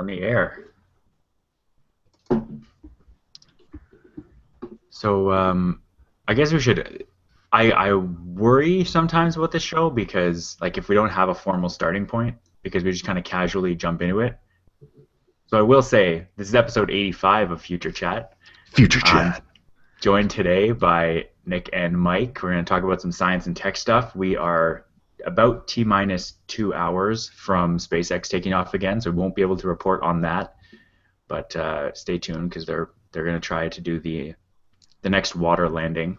on the air. So I guess we should. I worry sometimes about this show because like if we don't have a formal starting point, because we just kind of casually jump into it. So I will say this is episode 85 of Future Chat. Future I'm Chat. joined today by Nick and Mike. We're going to talk about some science and tech stuff. We are about T-minus 2 hours from SpaceX taking off again, so we won't be able to report on that. But stay tuned because they're going to try to do the next water landing.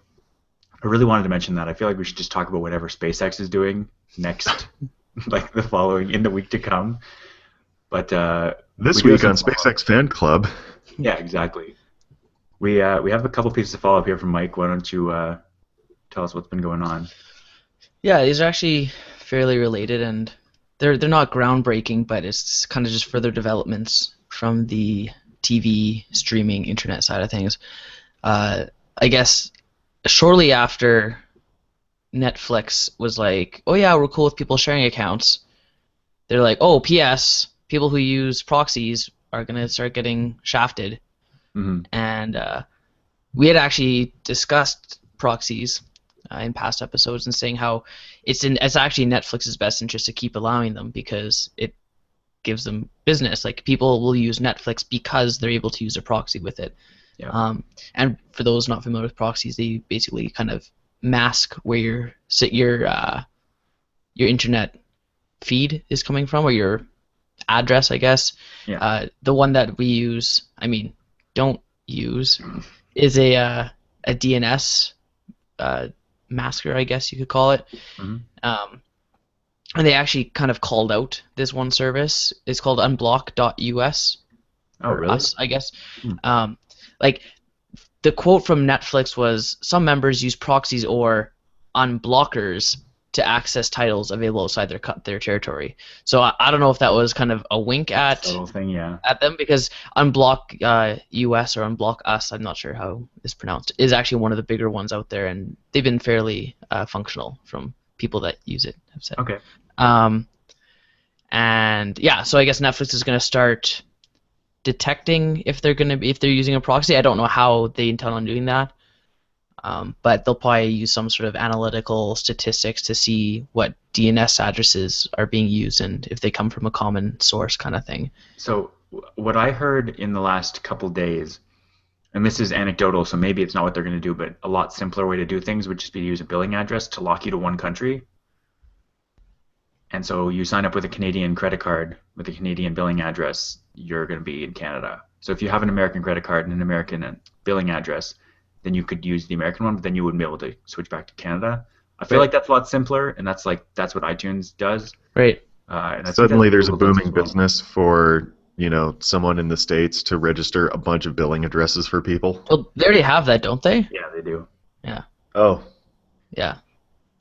I really wanted to mention that. I feel like we should just talk about whatever SpaceX is doing next, like in the week to come. But This week on SpaceX Fan Club. Yeah, exactly. We have a couple pieces of follow-up here from Mike. Why don't you tell us what's been going on? Yeah, these are actually fairly related, and they're not groundbreaking, but it's kind of just further developments from the TV streaming internet side of things. I guess shortly after Netflix was like, oh yeah, we're cool with people sharing accounts, they're like, oh, P.S., people who use proxies are going to start getting shafted. Mm-hmm. And we had actually discussed proxies in past episodes and saying how it's actually Netflix's best interest to keep allowing them because it gives them business. Like people will use Netflix because they're able to use a proxy with it. Yeah. And for those not familiar with proxies, they basically kind of mask where your internet feed is coming from, or your address, I guess. Yeah. The one that we use, don't use, is a DNS masker, I guess you could call it. Mm-hmm. And they actually kind of called out this one service. It's called unblock.us. Oh, really? Us, I guess. Hmm. Like the quote from Netflix was, some members use proxies or unblockers to access titles available outside their territory. So I don't know if that was kind of a wink at thing, yeah. at them, because unblock US or unblock us, I'm not sure how it's pronounced, is actually one of the bigger ones out there, and they've been fairly functional from people that use it, have said. Okay. And yeah, so I guess Netflix is going to start detecting if they're using a proxy. I don't know how they intend on doing that. But they'll probably use some sort of analytical statistics to see what DNS addresses are being used and if they come from a common source kind of thing. So what I heard in the last couple days, and this is anecdotal, so maybe it's not what they're going to do, but a lot simpler way to do things would just be to use a billing address to lock you to one country. And so you sign up with a Canadian credit card with a Canadian billing address, you're going to be in Canada. So if you have an American credit card and an American billing address, then you could use the American one, but then you wouldn't be able to switch back to Canada. I feel like that's a lot simpler, and that's what iTunes does. Right. And Suddenly there's a booming business for, someone in the States to register a bunch of billing addresses for people. Well, they already have that, don't they? Yeah, they do. Yeah. Oh. Yeah.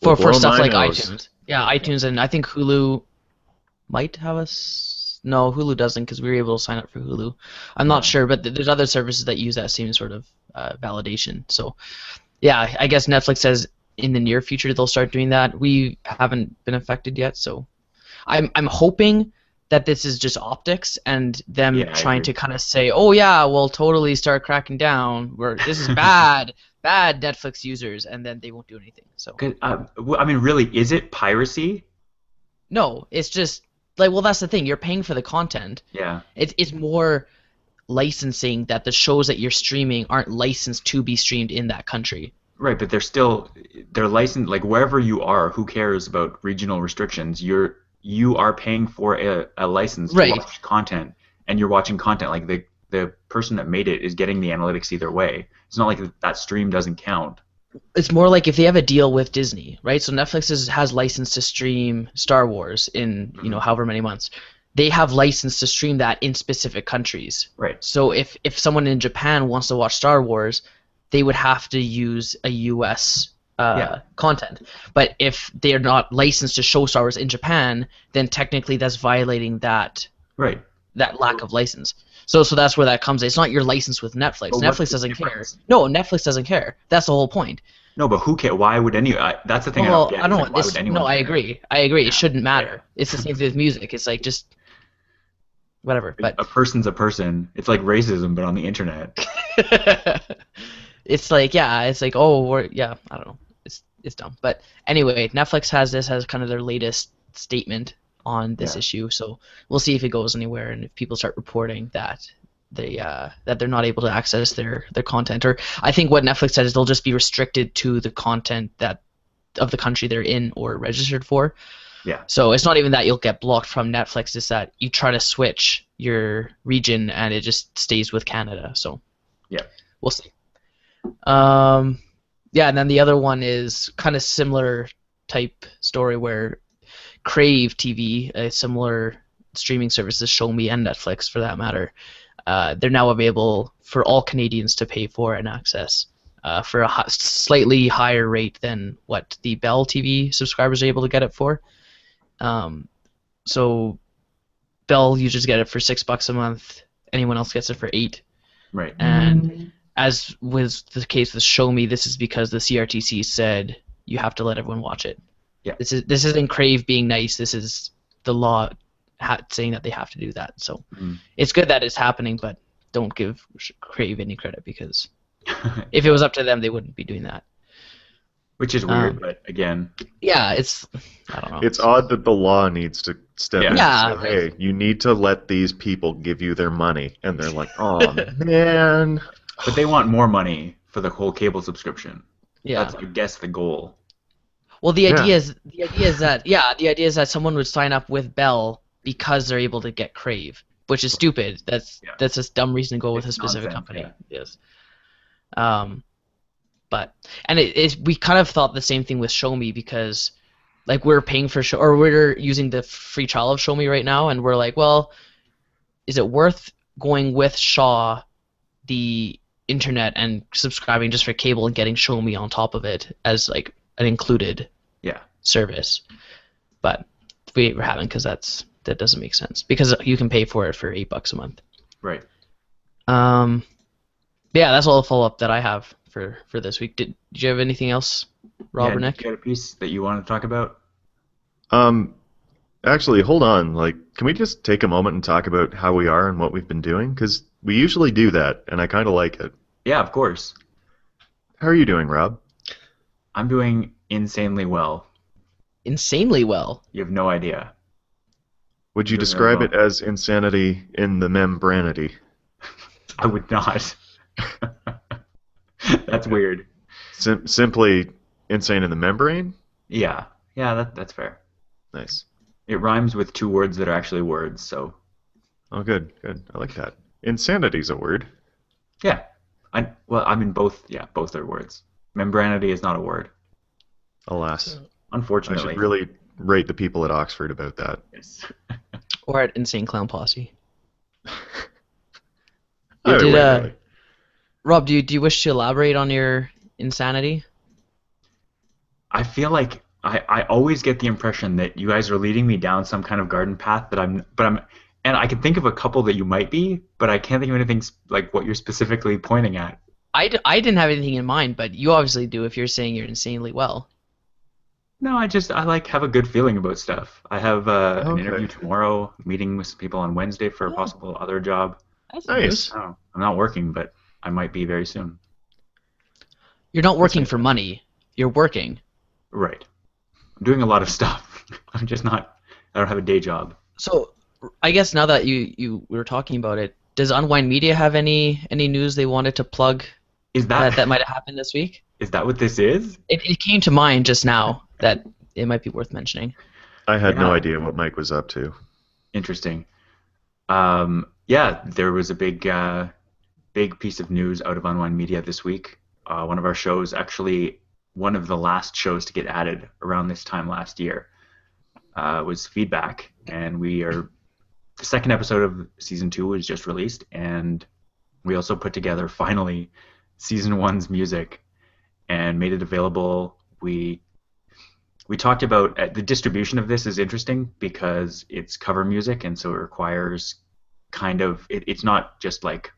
Well, For stuff blow like my nose. iTunes. Yeah, iTunes, and I think Hulu might have No, Hulu doesn't, because we were able to sign up for Hulu. I'm not sure, but there's other services that use that same sort of validation. So, yeah, I guess Netflix says in the near future they'll start doing that. We haven't been affected yet, so I'm hoping that this is just optics and them trying to kind of say, oh yeah, we'll totally start cracking down. This is bad Netflix users, and then they won't do anything. So, really, is it piracy? No, it's just that's the thing. You're paying for the content. Yeah. It's more licensing that the shows that you're streaming aren't licensed to be streamed in that country. Right, but they're licensed, like wherever you are. Who cares about regional restrictions? You are paying for a license to watch content, and you're watching content. Like the person that made it is getting the analytics either way. It's not like that stream doesn't count. It's more like if they have a deal with Disney, right? So Netflix has license to stream Star Wars in however many months. They have license to stream that in specific countries. Right. So if someone in Japan wants to watch Star Wars, they would have to use a U.S. Content. But if they are not licensed to show Star Wars in Japan, then technically that's violating that lack of license. So that's where that comes in. It's not your license with Netflix. But Netflix doesn't care. No, Netflix doesn't care. That's the whole point. No, but who cares? Why would that's the thing. Well, I don't get. I agree. Yeah. It shouldn't matter. It's the same thing with music. It's like just whatever. But A person's a person. It's like racism, but on the internet. it's like, yeah, it's like, oh, yeah, I don't know. It's dumb. But anyway, Netflix has this as kind of their latest statement on this Yeah. issue. So we'll see if it goes anywhere and if people start reporting that they're not able to access their content. Or I think what Netflix said is they'll just be restricted to the content that of the country they're in or registered for. Yeah. So it's not even that you'll get blocked from Netflix, it's that you try to switch your region and it just stays with Canada. So Yeah. we'll see. Yeah, and then the other one is kind of similar type story where Crave TV, a similar streaming services, Show Me and Netflix for that matter, they're now available for all Canadians to pay for and access for a slightly higher rate than what the Bell TV subscribers are able to get it for. So Bell users get it for $6 a month. Anyone else gets it for $8. Right. And as was the case with Show Me, this is because the CRTC said you have to let everyone watch it. Yeah. This isn't Crave being nice. This is the law saying that they have to do that. So it's good that it's happening, but don't give Crave any credit because if it was up to them, they wouldn't be doing that. Which is weird, but again. Yeah, I don't know. It's odd that the law needs to step in Yeah, and say, hey, you need to let these people give you their money. And they're like, oh, man. But they want more money for the whole cable subscription. Yeah. That's, I guess, the goal. Well, the idea is that someone would sign up with Bell because they're able to get Crave, which is stupid. That's a dumb reason to go with a specific company. Yeah. Yes. We kind of thought the same thing with Show Me because, like, we're paying for we're using the free trial of Show Me right now, and we're like, well, is it worth going with Shaw, the internet, and subscribing just for cable and getting Show Me on top of it as like an included service? But we haven't because that doesn't make sense because you can pay for it for $8 a month. Right. Yeah, that's all the follow-up that I have for this week. Did you have anything else, Rob or Nick? Did you have a piece that you want to talk about? Actually, hold on. Like, can we just take a moment and talk about how we are and what we've been doing? Because we usually do that, and I kind of like it. Yeah, of course. How are you doing, Rob? I'm doing insanely well. Insanely well? You have no idea. Would you describe it as insanity in the membranity? I would not. That's weird. Simply insane in the membrane? Yeah, that's fair. Nice. It rhymes with two words that are actually words, so. Oh, good. I like that. Insanity's a word. Yeah. I mean, both are words. Membranity is not a word. Alas. Unfortunately. I should really rate the people at Oxford about that. Yes. Or at Insane Clown Posse. Really. Rob, do you wish to elaborate on your insanity? I feel like I always get the impression that you guys are leading me down some kind of garden path and I can think of a couple that you might be, but I can't think of anything like what you're specifically pointing at. I didn't have anything in mind, but you obviously do if you're saying you're insanely well. No, I like have a good feeling about stuff. I have an interview tomorrow, meeting with some people on Wednesday for a possible other job. That's nice. Oh, I'm not working, but I might be very soon. You're not working for money. You're working. Right. I'm doing a lot of stuff. I'm just not. I don't have a day job. So, I guess now that you were talking about it, does Unwind Media have any news they wanted to plug? Is that might have happened this week? Is that what this is? It came to mind just now that it might be worth mentioning. I had no idea what Mike was up to. Interesting. There was a big piece of news out of Unwind Media this week. One of our shows, actually one of the last shows to get added around this time last year, was Feedback, and the second episode of season 2 was just released, and we also put together finally season 1's music and made it available. We talked about the distribution of this is interesting because it's cover music, and so it requires it's not just like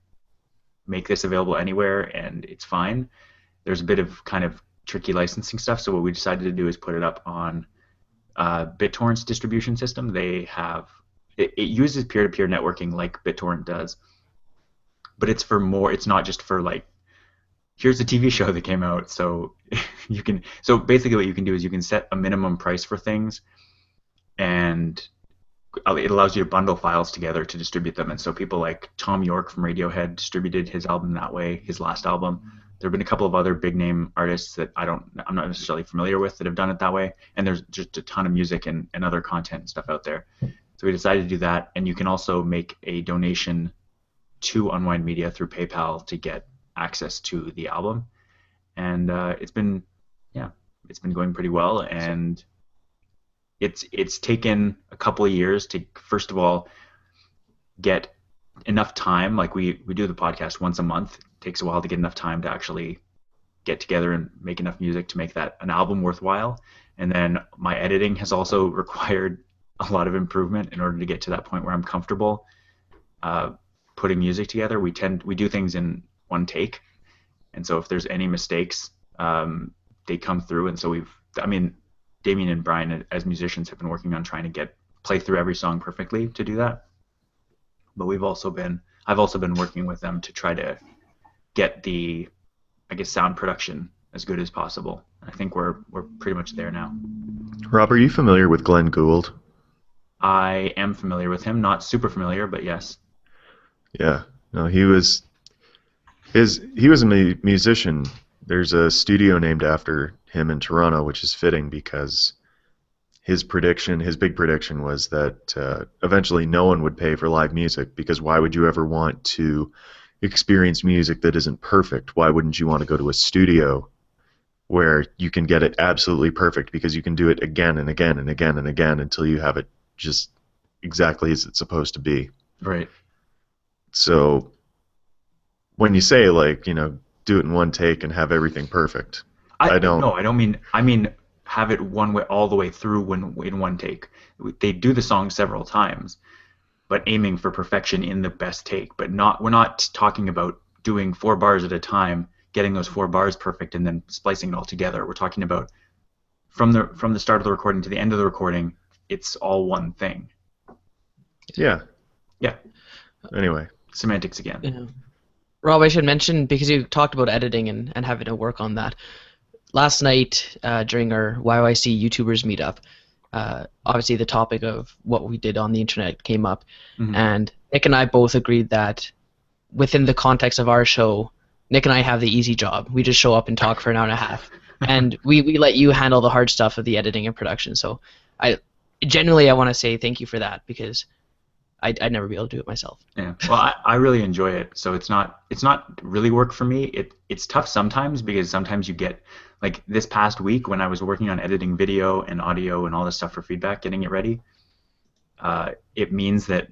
make this available anywhere and it's fine. There's a bit of kind of tricky licensing stuff, so what we decided to do is put it up on BitTorrent's distribution system. They have it uses peer-to-peer networking like BitTorrent does, but it's for more. It's not just for like, here's a TV show that came out, so you can. So basically, what you can do is you can set a minimum price for things, and it allows you to bundle files together to distribute them. And so people like Tom York from Radiohead distributed his album that way, his last album. There have been a couple of other big name artists that I'm not necessarily familiar with that have done it that way. And there's just a ton of music and other content and stuff out there. So we decided to do that. And you can also make a donation to Unwind Media through PayPal to get access to the album. And it's been going pretty well. And it's taken a couple of years to, first of all, get enough time. Like we do the podcast once a month. It takes a while to get enough time to actually get together and make enough music to make that an album worthwhile. And then my editing has also required a lot of improvement in order to get to that point where I'm comfortable putting music together. We do things in one take, and so if there's any mistakes, they come through. And so Damien and Brian as musicians have been working on trying to play through every song perfectly to do that. But I've also been working with them to try to get the, I guess, sound production as good as possible. I think we're pretty much there now. Rob, are you familiar with Glenn Gould? I am familiar with him, not super familiar, but yes. Yeah, no, he was a musician. There's a studio named after him in Toronto, which is fitting because his big prediction was that eventually no one would pay for live music, because why would you ever want to experience music that isn't perfect? Why wouldn't you want to go to a studio where you can get it absolutely perfect, because you can do it again and again and again and again until you have it just exactly as it's supposed to be. Right. So when you say, like, do it in one take and have everything perfect, I don't. No, I don't mean. I mean have it one way all the way through in one take. They do the song several times, but aiming for perfection in the best take. But we're not talking about doing 4 bars at a time, getting those 4 bars perfect, and then splicing it all together. We're talking about from the start of the recording to the end of the recording, it's all one thing. Yeah. Yeah. Anyway. Semantics again. Yeah. Rob, I should mention, because you talked about editing and having to work on that. Last night, during our YYC YouTubers meetup, obviously the topic of what we did on the internet came up, and Nick and I both agreed that within the context of our show, Nick and I have the easy job. We just show up and talk for an hour and a half, and we let you handle the hard stuff of the editing and production. So I want to say thank you for that, because I'd never be able to do it myself. Yeah. Well, I really enjoy it. So it's not really work for me. It's tough sometimes, because sometimes you get, like this past week when I was working on editing video and audio and all this stuff for feedback, getting it ready, it means that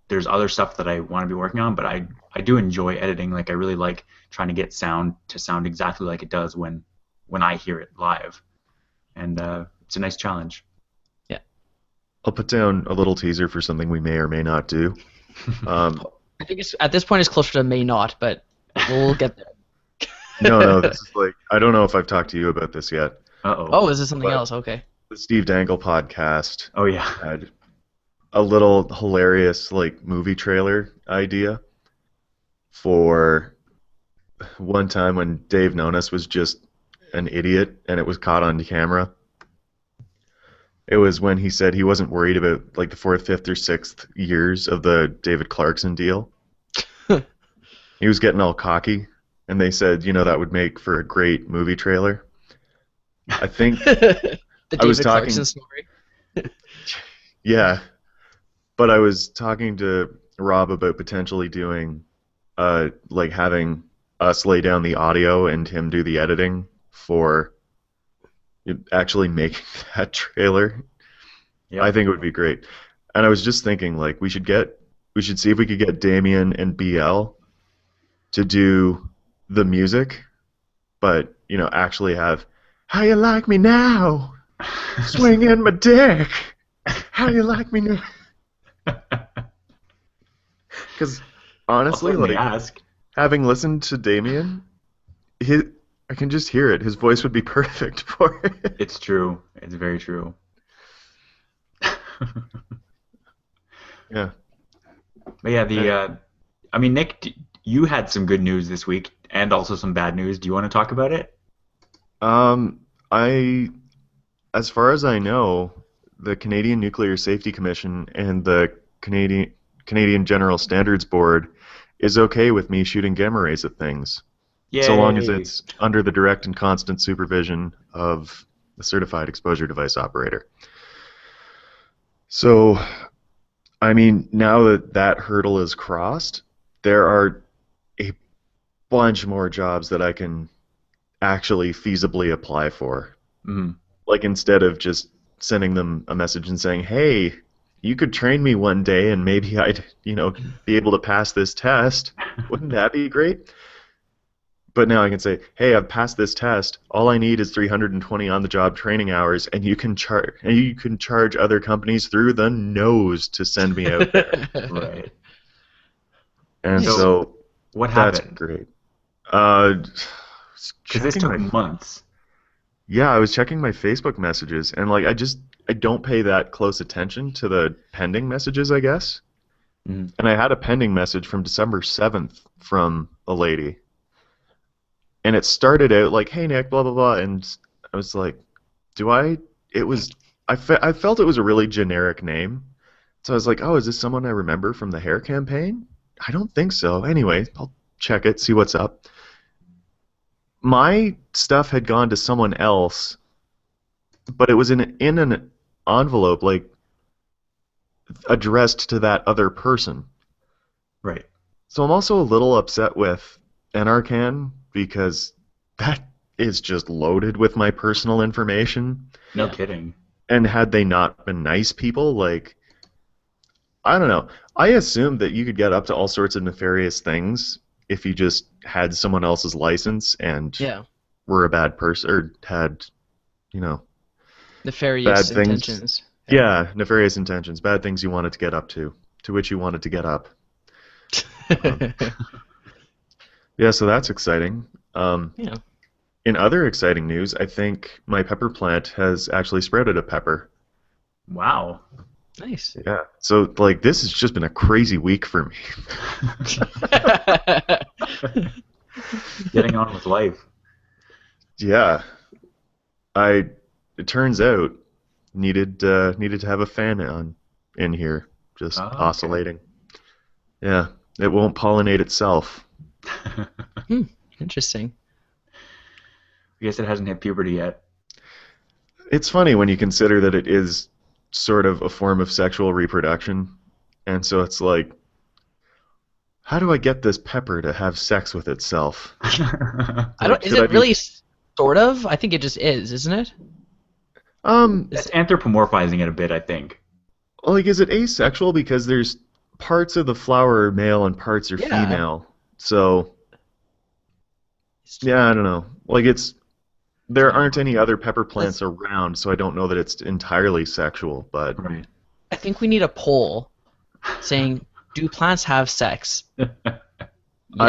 there's other stuff that I want to be working on, but I do enjoy editing. Like I really like trying to get sound to sound exactly like it does when I hear it live. And it's a nice challenge. I'll put down a little teaser for something we may or may not do. I think at this point it's closer to may not, but we'll get there. No, this is like, I don't know if I've talked to you about this yet. Uh-oh. Oh, is this something else? Okay. The Steve Dangle podcast Oh, yeah. had a little hilarious movie trailer idea for one time when Dave Nonis was just an idiot and it was caught on camera. It was when he said he wasn't worried about the 4th, 5th, or 6th years of the David Clarkson deal. He was getting all cocky, and they said, that would make for a great movie trailer. I think the David Clarkson story. Yeah, but I was talking to Rob about potentially doing, having us lay down the audio and him do the editing for actually making that trailer. Yep. I think it would be great. And I was just thinking, we should see if we could get Damien and BL to do the music, but actually have "How You Like Me Now," swinging my dick. How you like me now? Because honestly, having listened to Damien, I can just hear it. His voice would be perfect for it. It's true. It's very true. Yeah. But yeah, Uh, I mean, Nick, you had some good news this week and also some bad news. Do you want to talk about it? Um, I, as far as I know, the Canadian Nuclear Safety Commission and the Canadian General Standards Board is okay with me shooting gamma rays at things, so long as Yay! it's under the direct and constant supervision of the certified exposure device operator. So, I mean, now that that hurdle is crossed, there are a bunch more jobs that I can actually feasibly apply for. Mm. Like instead of just sending them a message and saying, "Hey, you could train me one day and maybe I'd, be able to pass this test." Wouldn't that be great? But now I can say, "Hey, I've passed this test. All I need is 320 on-the-job training hours, and you can charge other companies through the nose to send me out there." Right. And Nice. So so what that's happened? great. Uh, Because this checking took my months. Yeah, I was checking my Facebook messages, and like I don't pay that close attention to the pending messages, I guess. Mm. And I had a pending message from December 7th from a lady, and it started out like, "Hey Nick, blah blah blah," and I was like, "Do I?" It was I felt it was a really generic name, so I was like, "Oh, is this someone I remember from the hair campaign?" I don't think so. Anyway, I'll check it, see what's up. My stuff had gone to someone else, but it was in an envelope like addressed to that other person. Right. So I'm also a little upset with NRCan because that is just loaded with my personal information. No Yeah. kidding. And had they not been nice people, like I don't know. I assumed that you could get up to all sorts of nefarious things if you just had someone else's license and Yeah. were a bad person or had, you know, bad Nefarious things. intentions. Yeah, nefarious intentions, bad things you wanted to get up to which you wanted to get up. Um, Yeah. yeah, so that's exciting. Yeah. In other exciting news, I think my pepper plant has actually sprouted a pepper. Wow. Nice. Yeah, so like this has just been a crazy week for me. Getting on with life. Yeah, I it turns out needed to have a fan on in here, just Oh, okay. oscillating. Yeah, it won't pollinate itself. Hmm. Interesting. I guess it hasn't hit puberty yet. It's funny when you consider that it is sort of a form of sexual reproduction, and so it's like, how do I get this pepper to have sex with itself? I don't. Like, Is should I it be? really sort of? I think it just is, isn't it? That's Is anthropomorphizing it a bit, I think. Like, is it asexual because there's parts of the flower are male and parts are yeah. female? So, It's yeah, I don't know. Like, there Yeah. aren't any other pepper let's. plants around, so I don't know that it's entirely sexual. But Right. I think we need a poll saying, "Do plants have sex? I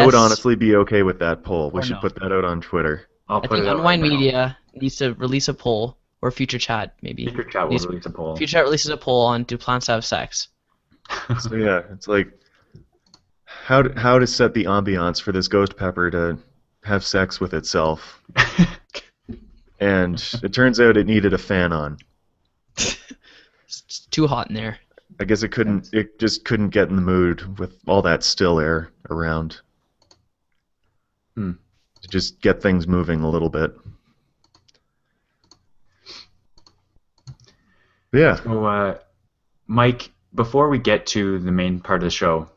would Yes honestly be okay with that poll. We or should no?" put that out on Twitter. I'll I put think it out right Unwind now. Media needs to release a poll, or Future Chat maybe. Future chat will Needs, release a poll. Future Chat releases a poll on "Do plants have sex?" So yeah, it's like how to set the ambiance for this ghost pepper to have sex with itself. And it turns out it needed a fan on. It's too hot in there. I guess it just couldn't get in the mood with all that still air around Hmm. to just get things moving a little bit. Yeah. So, Mike, before we get to the main part of the show,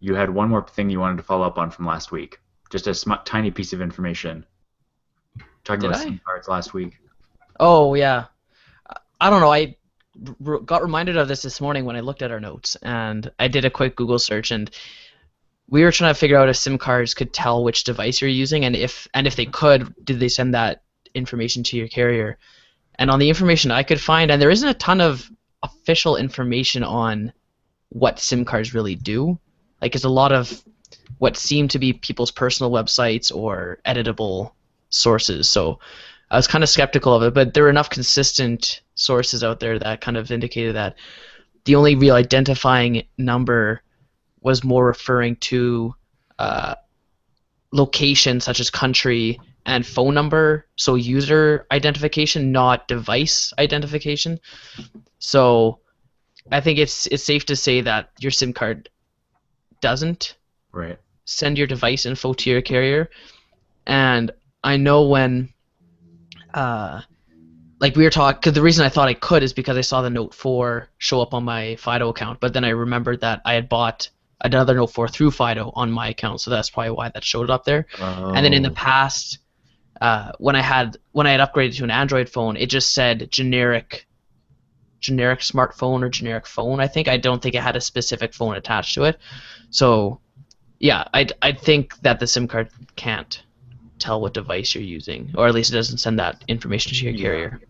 you had one more thing you wanted to follow up on from last week. Just a tiny piece of information. Talking Did about I? SIM cards last week. Oh yeah. I don't know. I got reminded of this morning when I looked at our notes, and I did a quick Google search, and we were trying to figure out if SIM cards could tell which device you're using, and if they could, did they send that information to your carrier? And on the information I could find, and there isn't a ton of official information on what SIM cards really do. Like, it's a lot of what seem to be people's personal websites or editable sources. So I was kind of skeptical of it, but there were enough consistent sources out there that kind of indicated that the only real identifying number was more referring to uh, location such as country and phone number, so user identification, not device identification. So I think it's safe to say that your SIM card doesn't Right. send your device info to your carrier. And I know when like we were talking, because the reason I thought I could is because I saw the Note 4 show up on my Fido account, but then I remembered that I had bought another Note 4 through Fido on my account, so that's probably why that showed up there. And then in the Oh, past, when I had upgraded to an Android phone, it just said generic smartphone or generic phone. I don't think it had a specific phone attached to it. So yeah, I think that the SIM card can't tell what device you're using, or at least it doesn't send that information to your Yeah. carrier.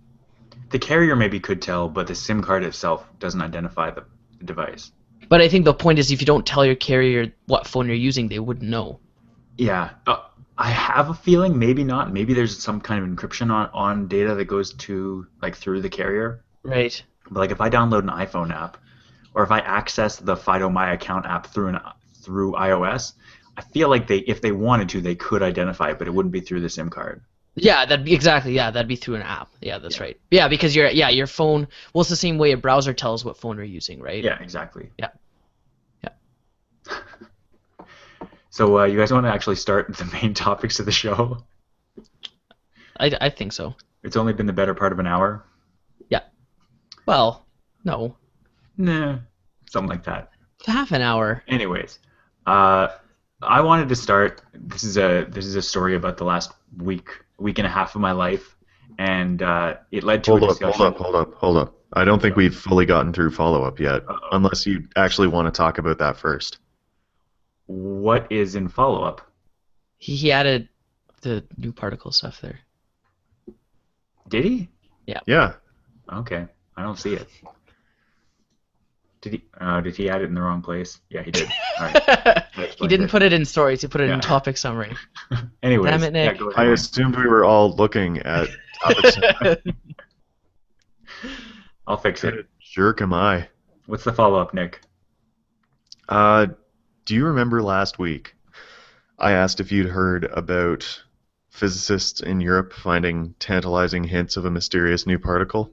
The carrier maybe could tell, but the SIM card itself doesn't identify the device. But I think the point is, if you don't tell your carrier what phone you're using, they wouldn't know. Yeah. I have a feeling, maybe not. Maybe there's some kind of encryption on data that goes to like through the carrier. Right. But like if I download an iPhone app, or if I access the Fido My Account app through iOS, I feel like if they wanted to, they could identify it, but it wouldn't be through the SIM card. Yeah, that'd be exactly. Yeah, that'd be through an app. Yeah, that's Yeah. right. Yeah, because your phone. Well, it's the same way a browser tells what phone you're using, right? Yeah, exactly. Yeah. Yeah. So you guys want to actually start the main topics of the show? I think so. It's only been the better part of an hour. Yeah. Well, no, Nah, something like that. half an hour. Anyways, I wanted to start. This is a story about the last week and a half of my life, and it led to a hold up, discussion. hold up. I don't think we've fully gotten through follow-up yet, Uh-oh. unless you actually want to talk about that first. What is in follow-up? He added the new particle stuff there. Did he? Yeah, Okay, I don't see it. Did he? Did he add it in the wrong place? Yeah, he did. All right. That He explains didn't it. put it in stories. He put it Yeah. in topic summary. Anyways, Damn it, yeah, Nick. go I ahead. assumed we were all looking at topics. I'll fix What it. a jerk am I? What's the follow-up, Nick? Do you remember last week I asked if you'd heard about physicists in Europe finding tantalizing hints of a mysterious new particle?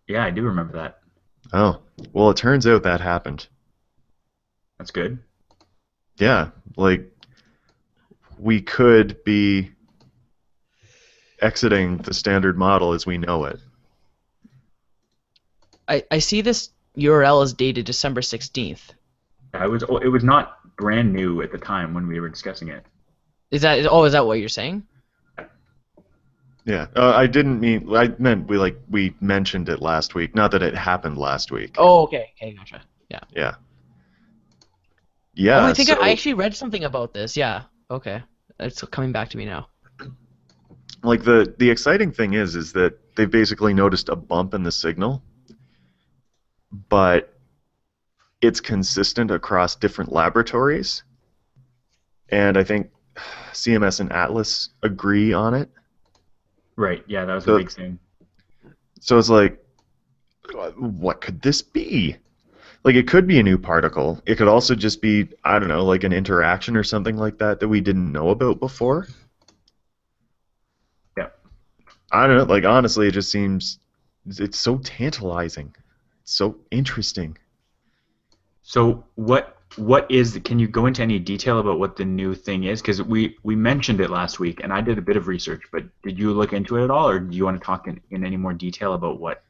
Yeah, I do remember that. Oh, well, it turns out that happened. That's good. Yeah, like we could be exiting the standard model as we know it. I see this URL is dated December 16th. It was not brand new at the time when we were discussing it. Is that what you're saying? Yeah, I meant we mentioned it last week. Not that it happened last week. Oh, okay. Okay, gotcha. Yeah. Yeah. Oh, Yeah. I think so, I actually read something about this. Yeah. Okay. It's coming back to me now. like the exciting thing is that they've basically noticed a bump in the signal, but it's consistent across different laboratories, and I think CMS and Atlas agree on it. Right. Yeah, that was a So- big thing. So it's like, what could this be? Like, it could be a new particle. It could also just be, I don't know, like an interaction or something like that we didn't know about before. Yeah. I don't know. Like, honestly, it just seems it's so tantalizing. It's so interesting. So can you go into any detail about what the new thing is? Because we mentioned it last week, and I did a bit of research, but did you look into it at all, or do you want to talk in any more detail about what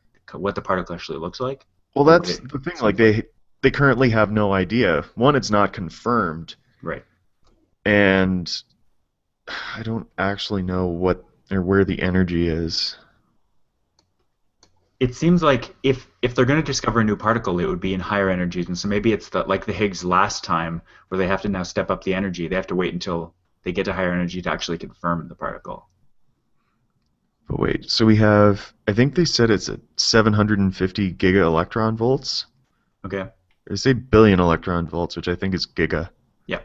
the particle actually looks like? Well, What that's it the thing. sounds Like, they currently have no idea. One, it's not confirmed, Right. and I don't actually know what or where the energy is. It seems like if they're going to discover a new particle, it would be in higher energies, and so maybe it's like the Higgs last time, where they have to now step up the energy. They have to wait until they get to higher energy to actually confirm the particle. But wait, so we have, I think they said it's at 750 giga electron volts. Okay. They say billion electron volts, which I think is giga. Yeah.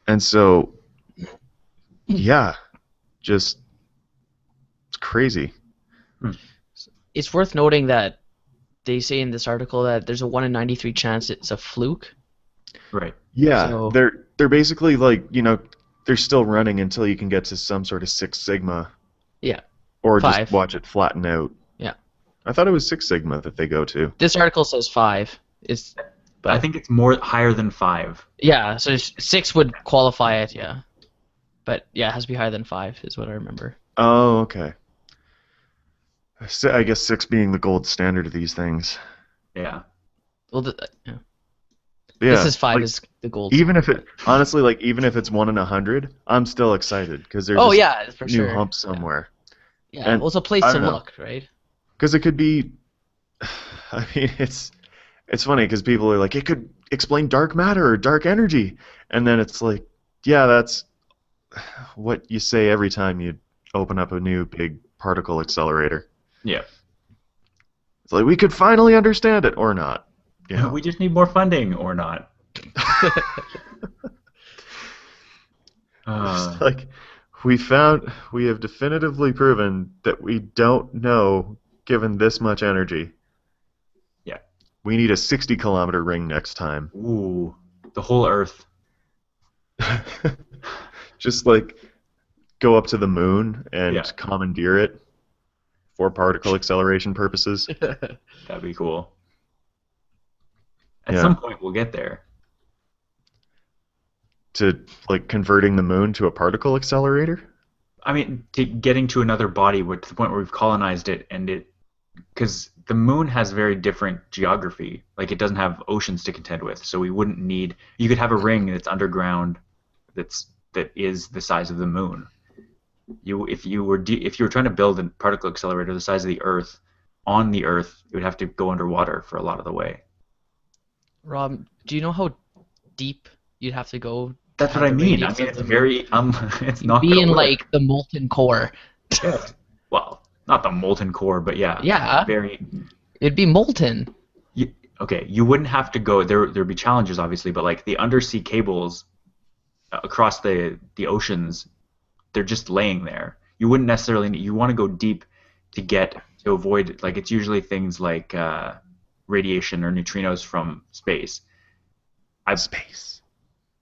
And so, yeah, just, it's crazy. It's worth noting that they say in this article that there's a 1 in 93 chance it's a fluke. Right. Yeah, So they're basically like, they're still running until you can get to some sort of Six Sigma yeah, or just 5. watch it flatten out. Yeah. I thought it was Six Sigma that they go to. This article says 5. I But think it's more higher than 5. yeah, so 6 would qualify it, yeah. But yeah, it has to be higher than 5 is what I remember. Oh, okay. I guess six being the gold standard of these things. Yeah. Well, yeah. Yeah, This is 5 like is the gold. even if it honestly, like even if it's 1 in 100, I'm still excited because there's Oh this yeah, for new sure. hump somewhere, Yeah, and well, it's a place I to don't know look, right? because it could be. I mean, it's funny because people are like, it could explain dark matter or dark energy, and then it's like, yeah, that's what you say every time you open up a new big particle accelerator. Yeah. It's like we could finally understand it or not. We just need more funding or not. It's like we have definitively proven that we don't know given this much energy. Yeah. We need a 60-kilometer ring next time. Ooh, the whole Earth. Just like go up to the moon and Yeah. commandeer it for particle acceleration purposes. That'd be cool. At Yeah. some point, we'll get there. To like converting the moon to a particle accelerator? I mean, getting to another body, to the point where we've colonized it, because the moon has very different geography. Like, it doesn't have oceans to contend with, so we wouldn't need. You could have a ring that's underground, that is the size of the moon. If you were trying to build a particle accelerator the size of the Earth, on the Earth, you would have to go underwater for a lot of the way. Rob, do you know how deep you'd have to go? That's what I mean. I mean, it's very it's You'd not be gonna in work. like the molten core. Yeah. Well, not the molten core, but yeah. Yeah. Very. It'd be molten. Okay, you wouldn't have to go. There'd be challenges, obviously, but like the undersea cables across the oceans, they're just laying there. You wouldn't necessarily need. You want to go deep to avoid, like, it's usually things like radiation or neutrinos from space. Space.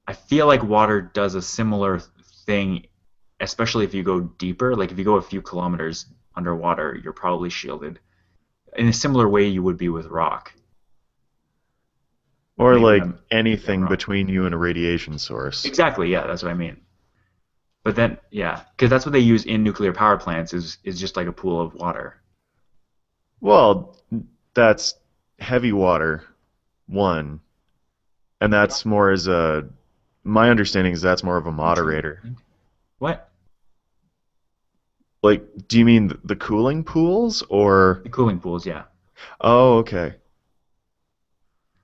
I feel like water does a similar thing, especially if you go deeper. Like if you go a few kilometers underwater, you're probably shielded in a similar way you would be with rock. Or Maybe like I'm anything wrong. between you and a radiation source. Exactly, yeah, that's what I mean. But then, yeah, because that's what they use in nuclear power plants is just like a pool of water. Well, that's heavy water, one, and that's more as a. My understanding is that's more of a moderator. What? Like, do you mean the cooling pools or? The cooling pools, yeah. Oh, okay.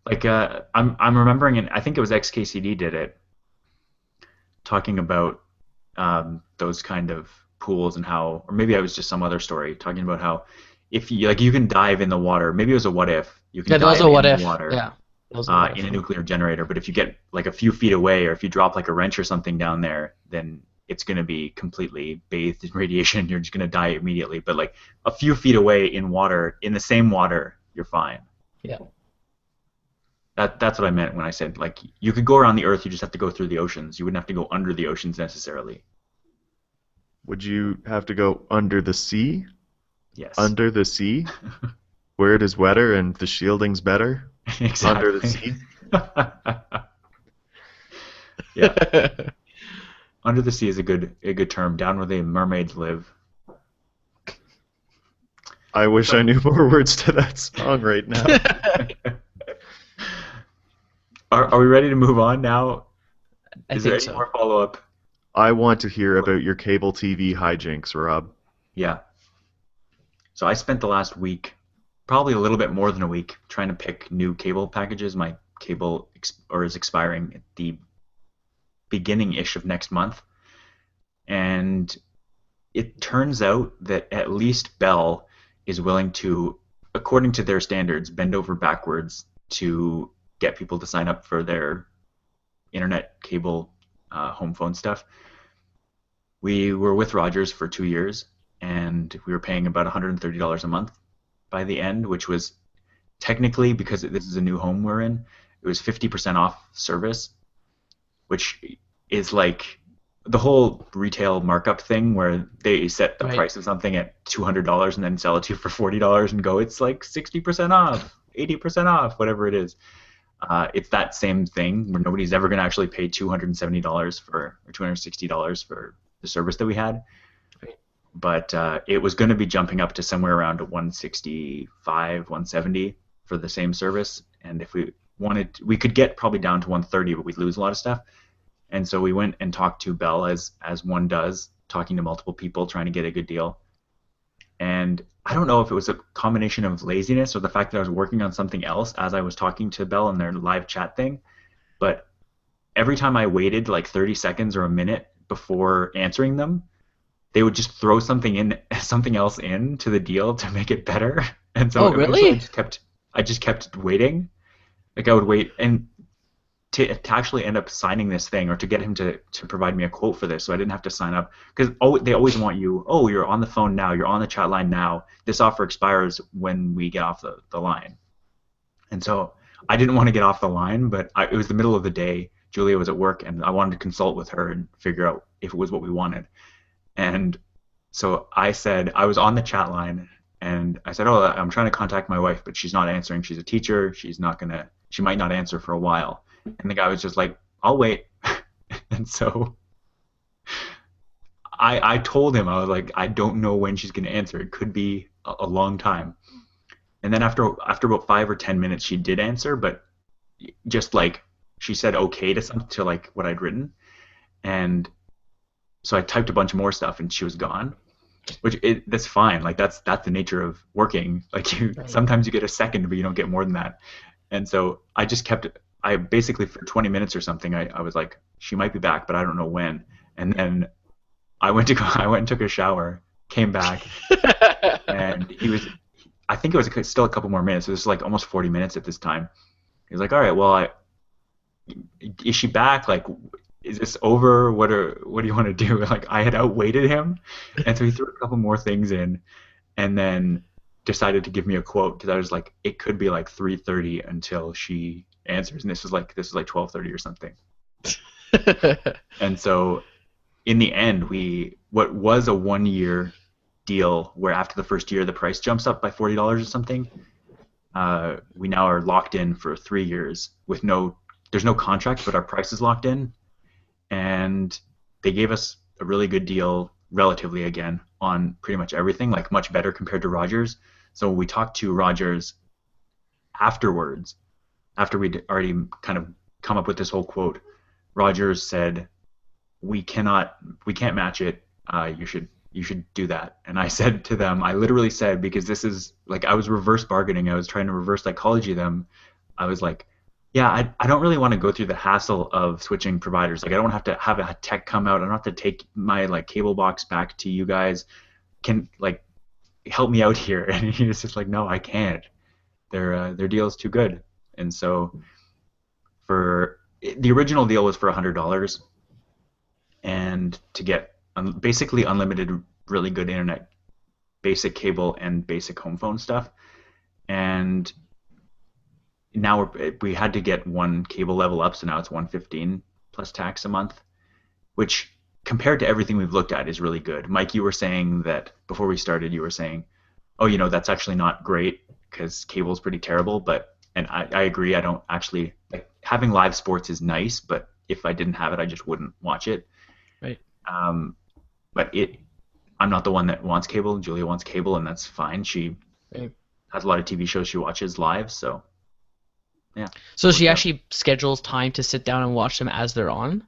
Like I'm remembering, and I think it was XKCD did it, talking about those kind of pools and how, or maybe it was just some other story talking about how if you can dive in the water. Maybe it was a what if you can Yeah, that was dive a what in if. the water Yeah. That was a what in a if. nuclear generator, but if you get like a few feet away, or if you drop like a wrench or something down there, then it's going to be completely bathed in radiation. You're just going to die immediately. But like a few feet away in water, in the same water, you're fine. Yeah. That's what I meant when I said, like, you could go around the Earth, you just have to go through the oceans. You wouldn't have to go under the oceans necessarily. Would you have to go under the sea? Yes. Under the sea? Where it is wetter and the shielding's better? Exactly. Under the sea? Yeah. Under the sea is a good term. Down where the mermaids live. I wish I knew more words to that song right now. Are we ready to move on now? I Is there think any so. more follow-up? I want to hear about your cable TV hijinks, Rob. Yeah. So I spent the last week, probably a little bit more than a week, trying to pick new cable packages. My cable is expiring at the beginning-ish of next month. And it turns out that at least Bell is willing to, according to their standards, bend over backwards to get people to sign up for their internet cable home phone stuff. We were with Rogers for 2 years, and we were paying about $130 a month by the end, which was technically, because this is a new home we're in, it was 50% off service, which is like the whole retail markup thing where they set the Right. price of something at $200 and then sell it to you for $40 and go, it's like 60% off, 80% off, whatever it is. It's that same thing where nobody's ever going to actually pay $270 for or $260 for the service that we had. Right. But it was going to be jumping up to somewhere around 165, 170 for the same service. And if we wanted, we could get probably down to 130, but we'd lose a lot of stuff. And so we went and talked to Bell as one does, talking to multiple people, trying to get a good deal. And I don't know if it was a combination of laziness or the fact that I was working on something else as I was talking to Bell in their live chat thing, but every time I waited like 30 seconds or a minute before answering them, they would just throw something else in to the deal to make it better. And so Oh, eventually really? I just kept waiting. Like I would wait and to actually end up signing this thing or to get him to provide me a quote for this so I didn't have to sign up because they always want you, oh, you're on the phone now, you're on the chat line now, this offer expires when we get off the line. And so I didn't want to get off the line, but it was the middle of the day, Julia was at work, and I wanted to consult with her and figure out if it was what we wanted. And so I said, I was on the chat line and I said, oh, I'm trying to contact my wife, but she's not answering. She's a teacher. She might not answer for a while. And the guy was just like, I'll wait. And so I told him, I was like, I don't know when she's going to answer. It could be a long time. And then after about 5 or 10 minutes, she did answer, but just like she said okay to something to like what I'd written. And so I typed a bunch more stuff and she was gone. That's fine. Like that's the nature of working. Like Right. sometimes you get a second, but you don't get more than that. And so I basically for 20 minutes or something, I was like, she might be back, but I don't know when. And then I went and took a shower, came back, and I think it was still a couple more minutes. So this is like almost 40 minutes at this time. He was like, all right, well, is she back? Like, is this over? What do you want to do? Like, I had outweighted him. And so he threw a couple more things in and then decided to give me a quote because I was like, it could be like 3:30 until she answers, and this is like 12:30 or something. And so in the end, what was a 1 year deal where after the first year the price jumps up by $40 or something. We now are locked in for 3 years with there's no contract, but our price is locked in, and they gave us a really good deal relatively again on pretty much everything, like much better compared to Rogers. So we talked to Rogers afterwards, after we'd already kind of come up with this whole quote. Rogers said, we can't match it. You should do that. And I said to them, I literally said, because this is like I was reverse bargaining. I was trying to reverse psychology them. I was like, yeah, I don't really want to go through the hassle of switching providers. Like I don't have to have a tech come out. I don't have to take my like cable box back to you guys. Can like help me out here? And he was just like, no, I can't. Their deal is too good. And so for the original deal was for $100 and to get basically unlimited, really good internet, basic cable, and basic home phone stuff. And now we had to get one cable level up, so now it's 115 plus tax a month, which compared to everything we've looked at is really good. Mike, you were saying that before we started, you were saying, oh, that's actually not great because cable's pretty terrible. And I agree. I don't actually like having live sports is nice, but if I didn't have it, I just wouldn't watch it. Right. Um, but I'm not the one that wants cable. Julia wants cable, and that's fine. She Right. has a lot of TV shows she watches live, so yeah, So she worked out. actually schedules time to sit down and watch them as they're on?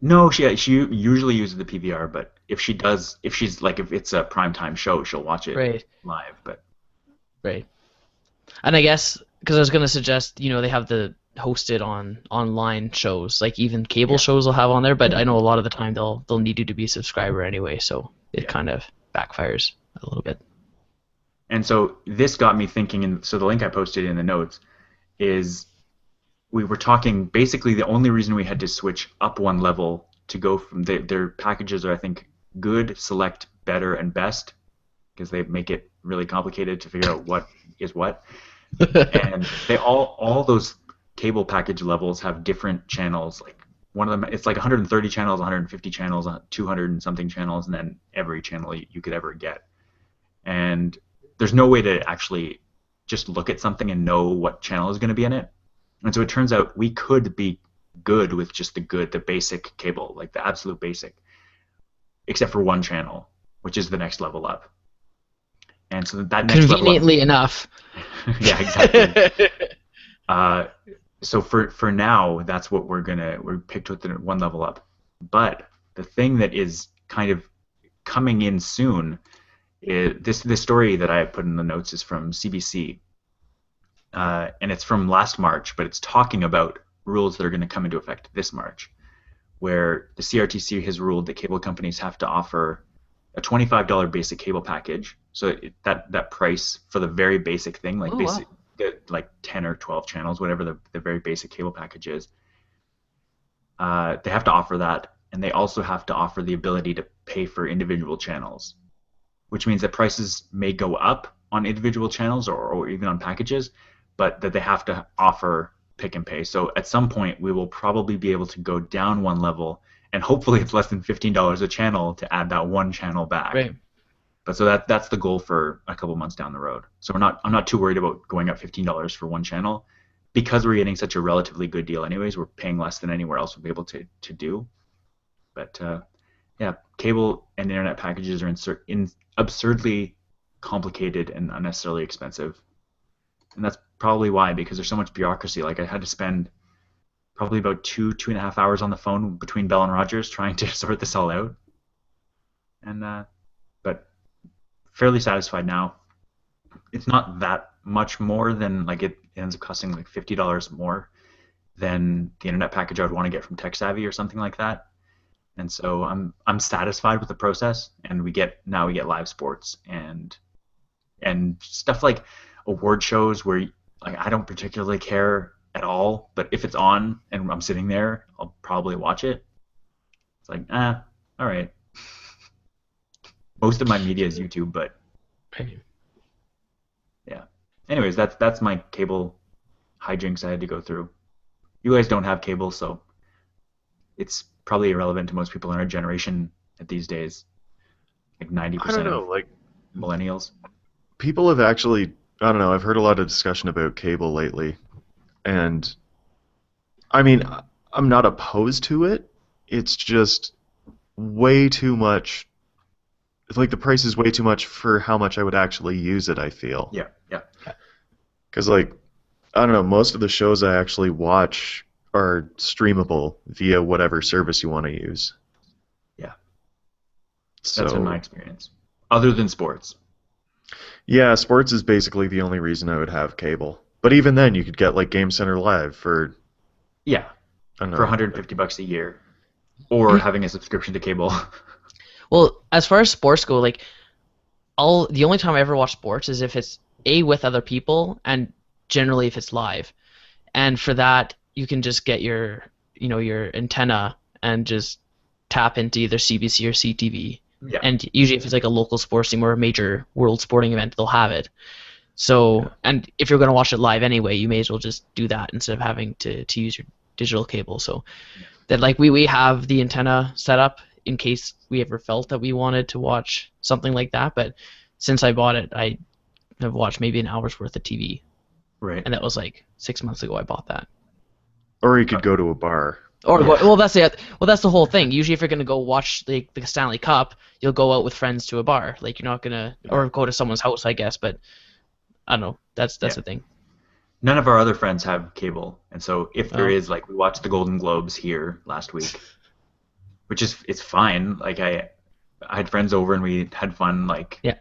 No, she usually uses the PVR, but if it's a prime time show, she'll watch it Right. live. But Right. And I guess because I was gonna suggest, they have the hosted on online shows, like even cable yeah, shows will have on there, but I know a lot of the time they'll need you to be a subscriber anyway, so it yeah. kind of backfires a little bit. And so this got me thinking, and so the link I posted in the notes is we were talking basically the only reason we had to switch up one level to go from their packages are I think good, select, better, and best because they make it really complicated to figure out what is what. And they all those cable package levels have different channels. Like one of them, it's like 130 channels, 150 channels, 200 and something channels, and then every channel you could ever get. And there's no way to actually just look at something and know what channel is going to be in it. And so it turns out we could be good with just the basic cable, like the absolute basic, except for one channel, which is the next level up. And so that next level up, Conveniently enough. yeah, exactly. Uh, so for now, that's what we're picked with the one level up. But the thing that is kind of coming in soon is this story that I put in the notes is from CBC, and it's from last March, but it's talking about rules that are going to come into effect this March, where the CRTC has ruled that cable companies have to offer a $25 basic cable package. So that price for the very basic thing, like Oh wow. basic, like 10 or 12 channels, whatever the very basic cable package is, they have to offer that, and they also have to offer the ability to pay for individual channels, which means that prices may go up on individual channels or even on packages, but that they have to offer pick and pay. So at some point, we will probably be able to go down one level, and hopefully it's less than $15 a channel to add that one channel back. Right. But so that's the goal for a couple months down the road. So I'm not too worried about going up $15 for one channel because we're getting such a relatively good deal anyways. We're paying less than anywhere else we'll be able to do. But yeah, cable and internet packages are absurdly complicated and unnecessarily expensive, and that's probably why, because there's so much bureaucracy. Like I had to spend probably about 2.5 hours on the phone between Bell and Rogers trying to sort this all out, and but fairly satisfied now. It's not that much more than like it ends up costing like $50 more than the internet package I would want to get from TechSavvy or something like that. And so I'm satisfied with the process, and we get live sports and stuff like award shows where like I don't particularly care at all, but if it's on and I'm sitting there, I'll probably watch it. It's like all right. Most of my media is YouTube, but Right. yeah. Anyways, that's my cable hijinks I had to go through. You guys don't have cable, so it's probably irrelevant to most people in our generation at these days. Like I don't 90% know. of Like millennials. people have actually, I don't know. I've heard a lot of discussion about cable lately, and I mean, I'm not opposed to it. It's just way too much. It's like the price is way too much for how much I would actually use it, I feel. Yeah, yeah, Because, like, I don't know, most of the shows I actually watch are streamable via whatever service you want to use. yeah. That's been my So, experience. Other than sports. yeah, sports is basically the only reason I would have cable. But even then, you could get, like, Game Center Live for, Yeah, I don't for know. $150 a year, or having a subscription to cable. Well, as far as sports go, like all the only time I ever watch sports is if it's A with other people and generally if it's live. And for that, you can just get your your antenna and just tap into either CBC or CTV. Yeah, And usually if it's like a local sports team or a major world sporting event, they'll have it. yeah, So, and if you're going to watch it live anyway, you may as well just do that instead of having to use your digital cable. So yeah. that like we have the antenna set up in case we ever felt that we wanted to watch something like that. But since I bought it, I have watched maybe an hour's worth of TV, Right. and that was like 6 months ago I bought that. Or you could Uh, go to a bar. Or yeah, well, that's the whole thing. Usually, if you're gonna go watch the Stanley Cup, you'll go out with friends to a bar. Like you're not gonna yeah, or go to someone's house, I guess. But I don't know. That's yeah. the thing. None of our other friends have cable, and so if there Oh, is, like, we watched the Golden Globes here last week, which is it's fine. Like I had friends over and we had fun, like yeah.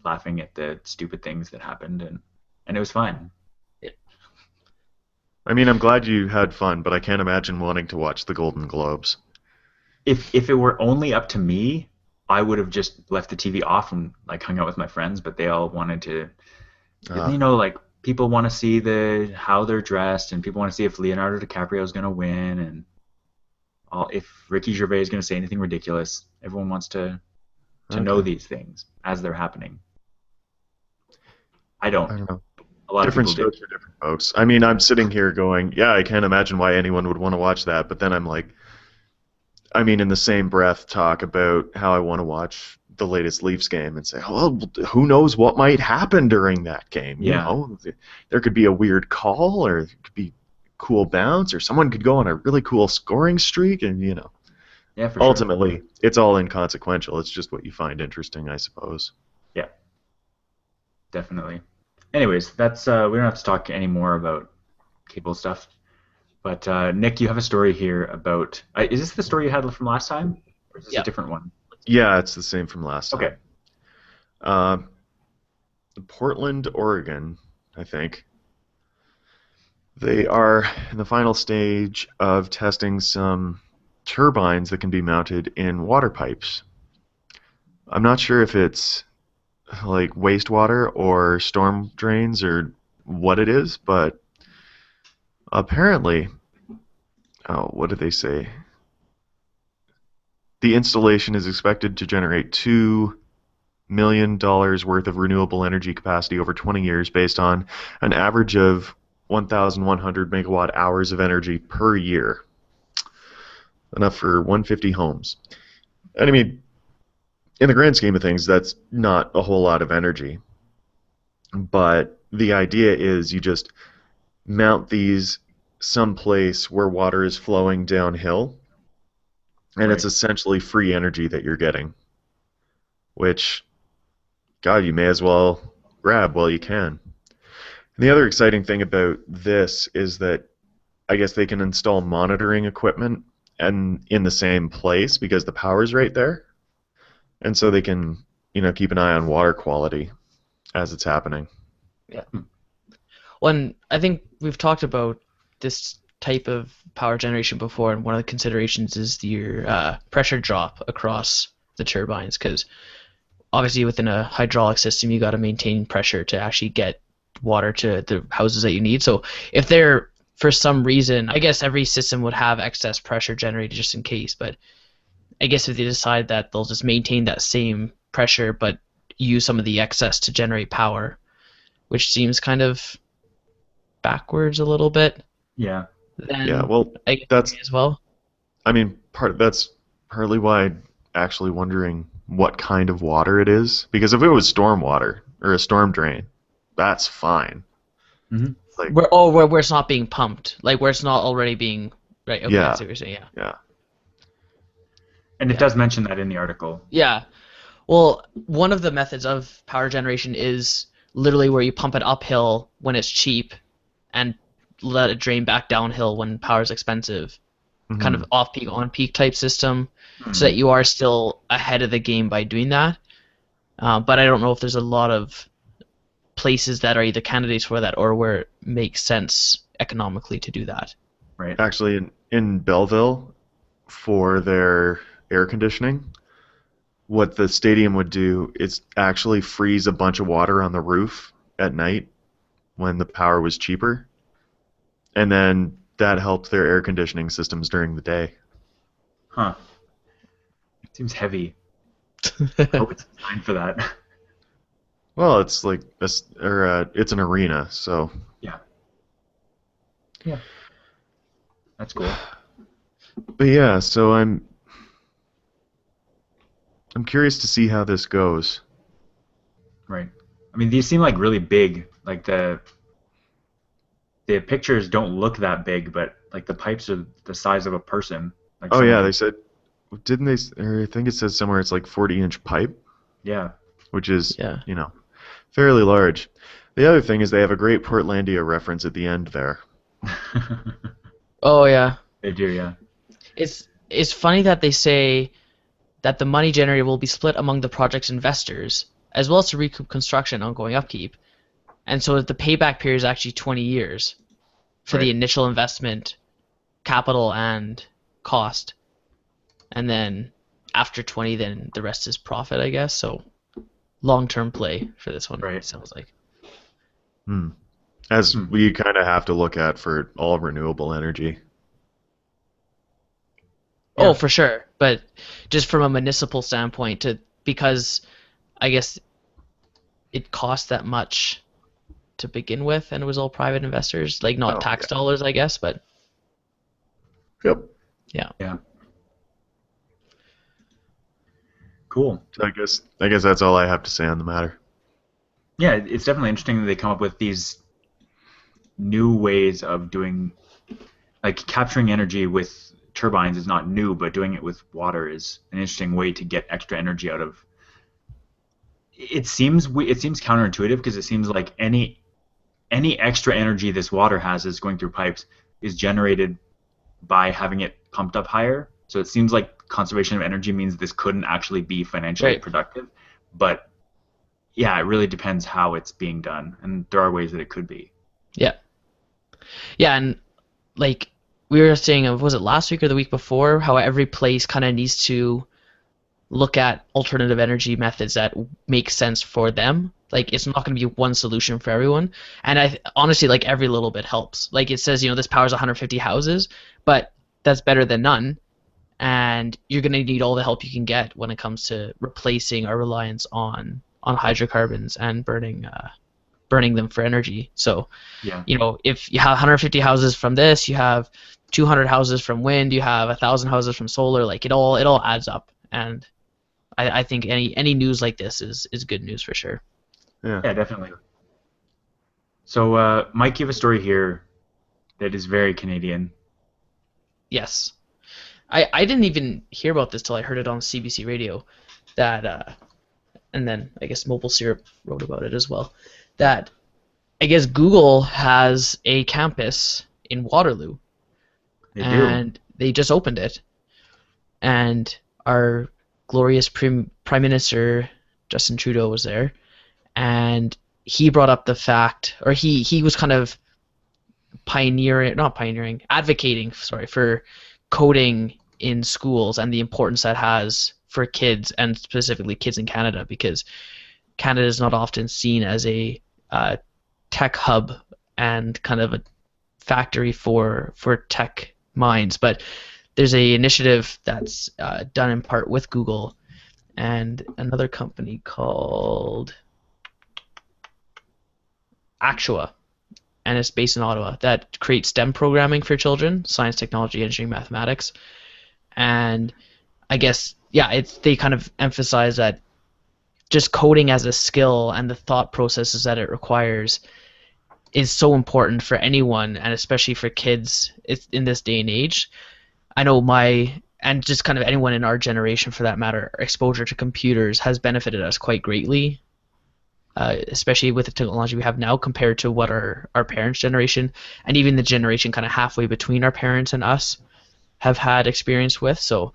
laughing at the stupid things that happened, and it was fine. Yeah. I mean, I'm glad you had fun, but I can't imagine wanting to watch the Golden Globes. If it were only up to me, I would have just left the TV off and like hung out with my friends, but they all wanted to, Uh, like people want to see the how they're dressed, and people want to see if Leonardo DiCaprio is going to win, and all if Ricky Gervais is going to say anything ridiculous. Everyone wants to know okay. these things as they're happening. I don't. I don't know. a lot of different people do. strokes for different folks. I mean, I'm sitting here going, yeah, I can't imagine why anyone would want to watch that. But then I'm like, I mean, in the same breath, talk about how I want to watch the latest Leafs game and say, oh, well, who knows what might happen during that game? You Yeah, know, there could be a weird call, or there could be cool bounce, or someone could go on a really cool scoring streak, and yeah, for sure. ultimately, it's all inconsequential. It's just what you find interesting, I suppose. Yeah, definitely. Anyways, that's we don't have to talk anymore about cable stuff. But Nick, you have a story here about. Is this the story you had from last time, or is this a Yeah. different one? Yeah, it's the same from last Okay. time. Portland, Oregon, I think. They are in the final stage of testing some turbines that can be mounted in water pipes. I'm not sure if it's like wastewater or storm drains or what it is, but apparently, oh, what did they say? The installation is expected to generate $2 million worth of renewable energy capacity over 20 years based on an average of 1,100 megawatt hours of energy per year. Enough for 150 homes. And I mean, in the grand scheme of things, that's not a whole lot of energy. But the idea is you just mount these someplace where water is flowing downhill, and it's Right. essentially free energy that you're getting, which, God, you may as well grab while you can. And the other exciting thing about this is that I guess they can install monitoring equipment and in the same place because the power's right there. And so they can, keep an eye on water quality as it's happening. Yeah. Well, and I think we've talked about this type of power generation before, and one of the considerations is your pressure drop across the turbines, because obviously within a hydraulic system, you got to maintain pressure to actually get water to the houses that you need. So if they're, for some reason, I guess every system would have excess pressure generated just in case, but I guess if they decide that they'll just maintain that same pressure but use some of the excess to generate power, which seems kind of backwards a little bit, Yeah. Yeah, then well, I guess that's, as well. I mean, that's partly why I'm actually wondering what kind of water it is. Because if it was storm water or a storm drain, that's fine. Hmm. Like, Where it's not being pumped, like where it's not already being right. Okay, I yeah, see what you're saying. Yeah, yeah. And it yeah, does mention that in the article. yeah. Well, one of the methods of power generation is literally where you pump it uphill when it's cheap, and let it drain back downhill when power is expensive. Kind Hmm. of off peak on peak type system, so Hmm. that you are still ahead of the game by doing that. But I don't know if there's a lot of places that are either candidates for that or where it makes sense economically to do that. Right. Actually, in Belleville, for their air conditioning, what the stadium would do is actually freeze a bunch of water on the roof at night when the power was cheaper, and then that helped their air conditioning systems during the day. Huh. Seems heavy. I hope it's designed for that. Well, it's like it's an arena, so Yeah. Yeah. That's cool. but yeah, so I'm curious to see how this goes. Right. I mean, these seem like really big. Like the pictures don't look that big, but like the pipes are the size of a person. Like Oh someone yeah, could. they said, didn't they? Or I think it says somewhere it's like 40-inch pipe, Yeah. which is Yeah. fairly large. The other thing is they have a great Portlandia reference at the end there. Oh yeah. They do. Yeah. It's funny that they say that the money generated will be split among the project's investors, as well as to recoup construction and ongoing upkeep. And so the payback period is actually 20 years for the Right. initial investment, capital, and cost. And then after 20, then the rest is profit, I guess. So long-term play for this one, Right. it sounds like. Hmm. As Hmm. we kind of have to look at for all renewable energy. Oh, Yeah. for sure. But just from a municipal standpoint, because I guess it costs that much to begin with, and it was all private investors, like not Oh, tax yeah. dollars, I guess, but Yep. yeah. Yeah. Cool. So I guess that's all I have to say on the matter. Yeah, it's definitely interesting that they come up with these new ways of doing, like capturing energy with turbines is not new, but doing it with water is an interesting way to get extra energy out of. It seems counterintuitive because it seems like any extra energy this water has is going through pipes is generated by having it pumped up higher. So it seems like conservation of energy means this couldn't actually be financially Right. productive. But yeah, it really depends how it's being done, and there are ways that it could be. Yeah. Yeah, and like we were saying, was it last week or the week before, how every place kind of needs to look at alternative energy methods that make sense for them. Like it's not going to be one solution for everyone. And I honestly, like every little bit helps. Like it says, this powers 150 houses, but that's better than none. And you're going to need all the help you can get when it comes to replacing our reliance on hydrocarbons and burning them for energy. So, Yeah. if you have 150 houses from this, you have 200 houses from wind, you have 1,000 houses from solar. Like it all adds up. And I think any news like this is good news for sure. Yeah. Yeah, definitely. So, Mike, you have a story here that is very Canadian. Yes. I didn't even hear about this till I heard it on CBC radio, that and then I guess Mobile Syrup wrote about it as well. That I guess Google has a campus in Waterloo, They do. and they just opened it, and our glorious Prime Minister Justin Trudeau was there, and he brought up the fact, or he was kind of not pioneering, advocating, sorry, for coding in schools and the importance that has for kids, and specifically kids in Canada, because Canada is not often seen as a tech hub and kind of a factory for tech minds. But there's a initiative that's done in part with Google and another company called Actua, and it's based in Ottawa, that creates STEM programming for children: science, technology, engineering, mathematics. And I guess, yeah, they kind of emphasize that just coding as a skill and the thought processes that it requires is so important for anyone, and especially for kids in this day and age. I know and just kind of anyone in our generation for that matter, exposure to computers has benefited us quite greatly, especially with the technology we have now compared to what our parents' generation, and even the generation kind of halfway between our parents and us, have had experience with. So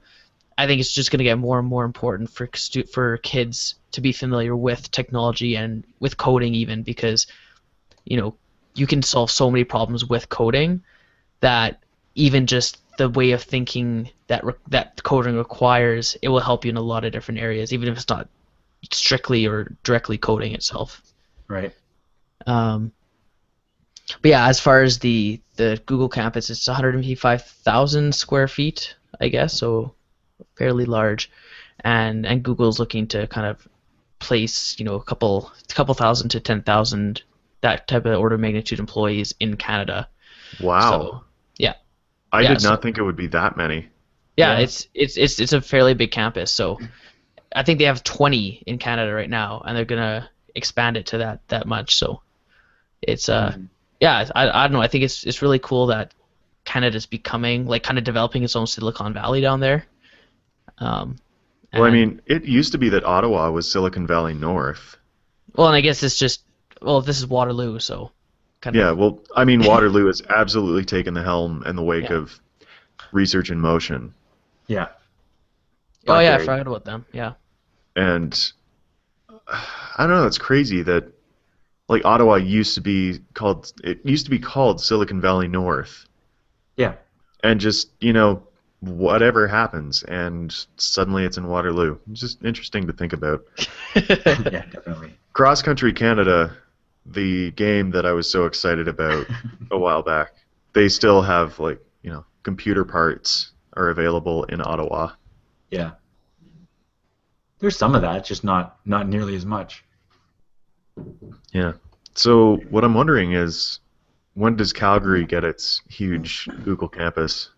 I think it's just going to get more and more important for kids to be familiar with technology and with coding, even because you can solve so many problems with coding, that even just the way of thinking that coding requires, it will help you in a lot of different areas, even if it's not strictly or directly coding itself. Right. But yeah, as far as the Google campus, it's 185,000 square feet, I guess, so fairly large, and Google's looking to kind of place a couple thousand to 10,000, that type of order of magnitude, employees in Canada. Wow. So yeah, I yeah, did so not think it would be that many. yeah, Yeah. it's a fairly big campus. So I think they have 20 in Canada right now, and they're gonna expand it to that much. So it's Mhm. yeah, I don't know. I think it's really cool that Canada's becoming, like, kind of developing its own Silicon Valley down there. Um, Well, I and mean, it used to be that Ottawa was Silicon Valley North. well, and I guess it's just, well, this is Waterloo, so kind Yeah, of well, I mean, Waterloo has absolutely taken the helm in the wake yeah. of research in motion. Yeah. Oh yeah, I BlackBerry. forgot about them. Yeah. And I don't know, it's crazy that like Ottawa used to be called Silicon Valley North. Yeah. And just, whatever happens and suddenly it's in Waterloo. It's just interesting to think about. Yeah, definitely. Cross Country Canada, the game that I was so excited about a while back, they still have computer parts are available in Ottawa. Yeah. There's some of that, just not nearly as much. Yeah. So what I'm wondering is, when does Calgary get its huge Google campus?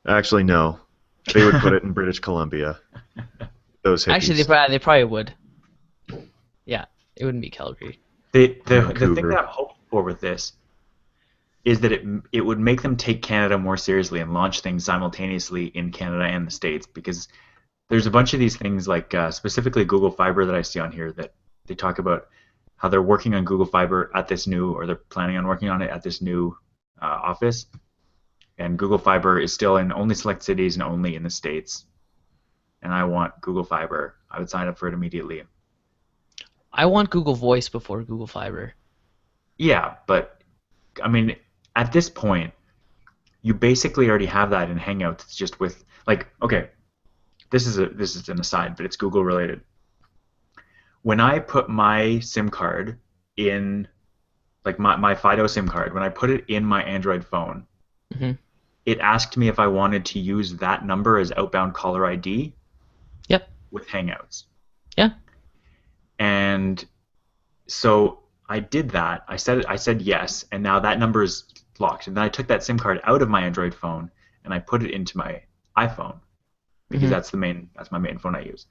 Actually, no. They would put it in British Columbia. Those Actually, hippies. they probably would. Yeah, it wouldn't be Calgary. The thing that Vancouver. I'm hoping for with this is that it would make them take Canada more seriously and launch things simultaneously in Canada and the States, because there's a bunch of these things like specifically Google Fiber that I see on here that they talk about how they're working on Google Fiber at this new, or they're planning on working on it at this new office. And Google Fiber is still in only select cities and only in the States. And I want Google Fiber. I would sign up for it immediately. I want Google Voice before Google Fiber. Yeah, but I mean, at this point, you basically already have that in Hangouts. It's just with like, okay, this is an aside, but it's Google related. When I put my SIM card in, like my Fido SIM card, when I put it in my Android phone, Hmm. it asked me if I wanted to use that number as outbound caller ID Yep. with Hangouts. Yeah. And so I did that. I said yes, and now that number is locked. And then I took that SIM card out of my Android phone and I put it into my iPhone because Hmm. that's my main phone I use.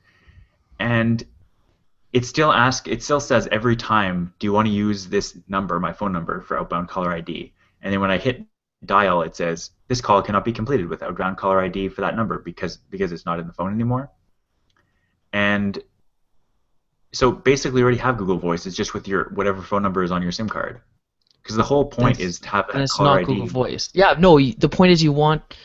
And it still says every time, do you want to use this number, my phone number, for outbound caller ID? And then when I hit dial, it says this call cannot be completed with outbound caller ID for that number because it's not in the phone anymore. And so basically, you already have Google Voice. It's just with your whatever phone number is on your SIM card. Because the whole point That's is to have and that it's caller not Google ID. Voice. Yeah, no. The point is you want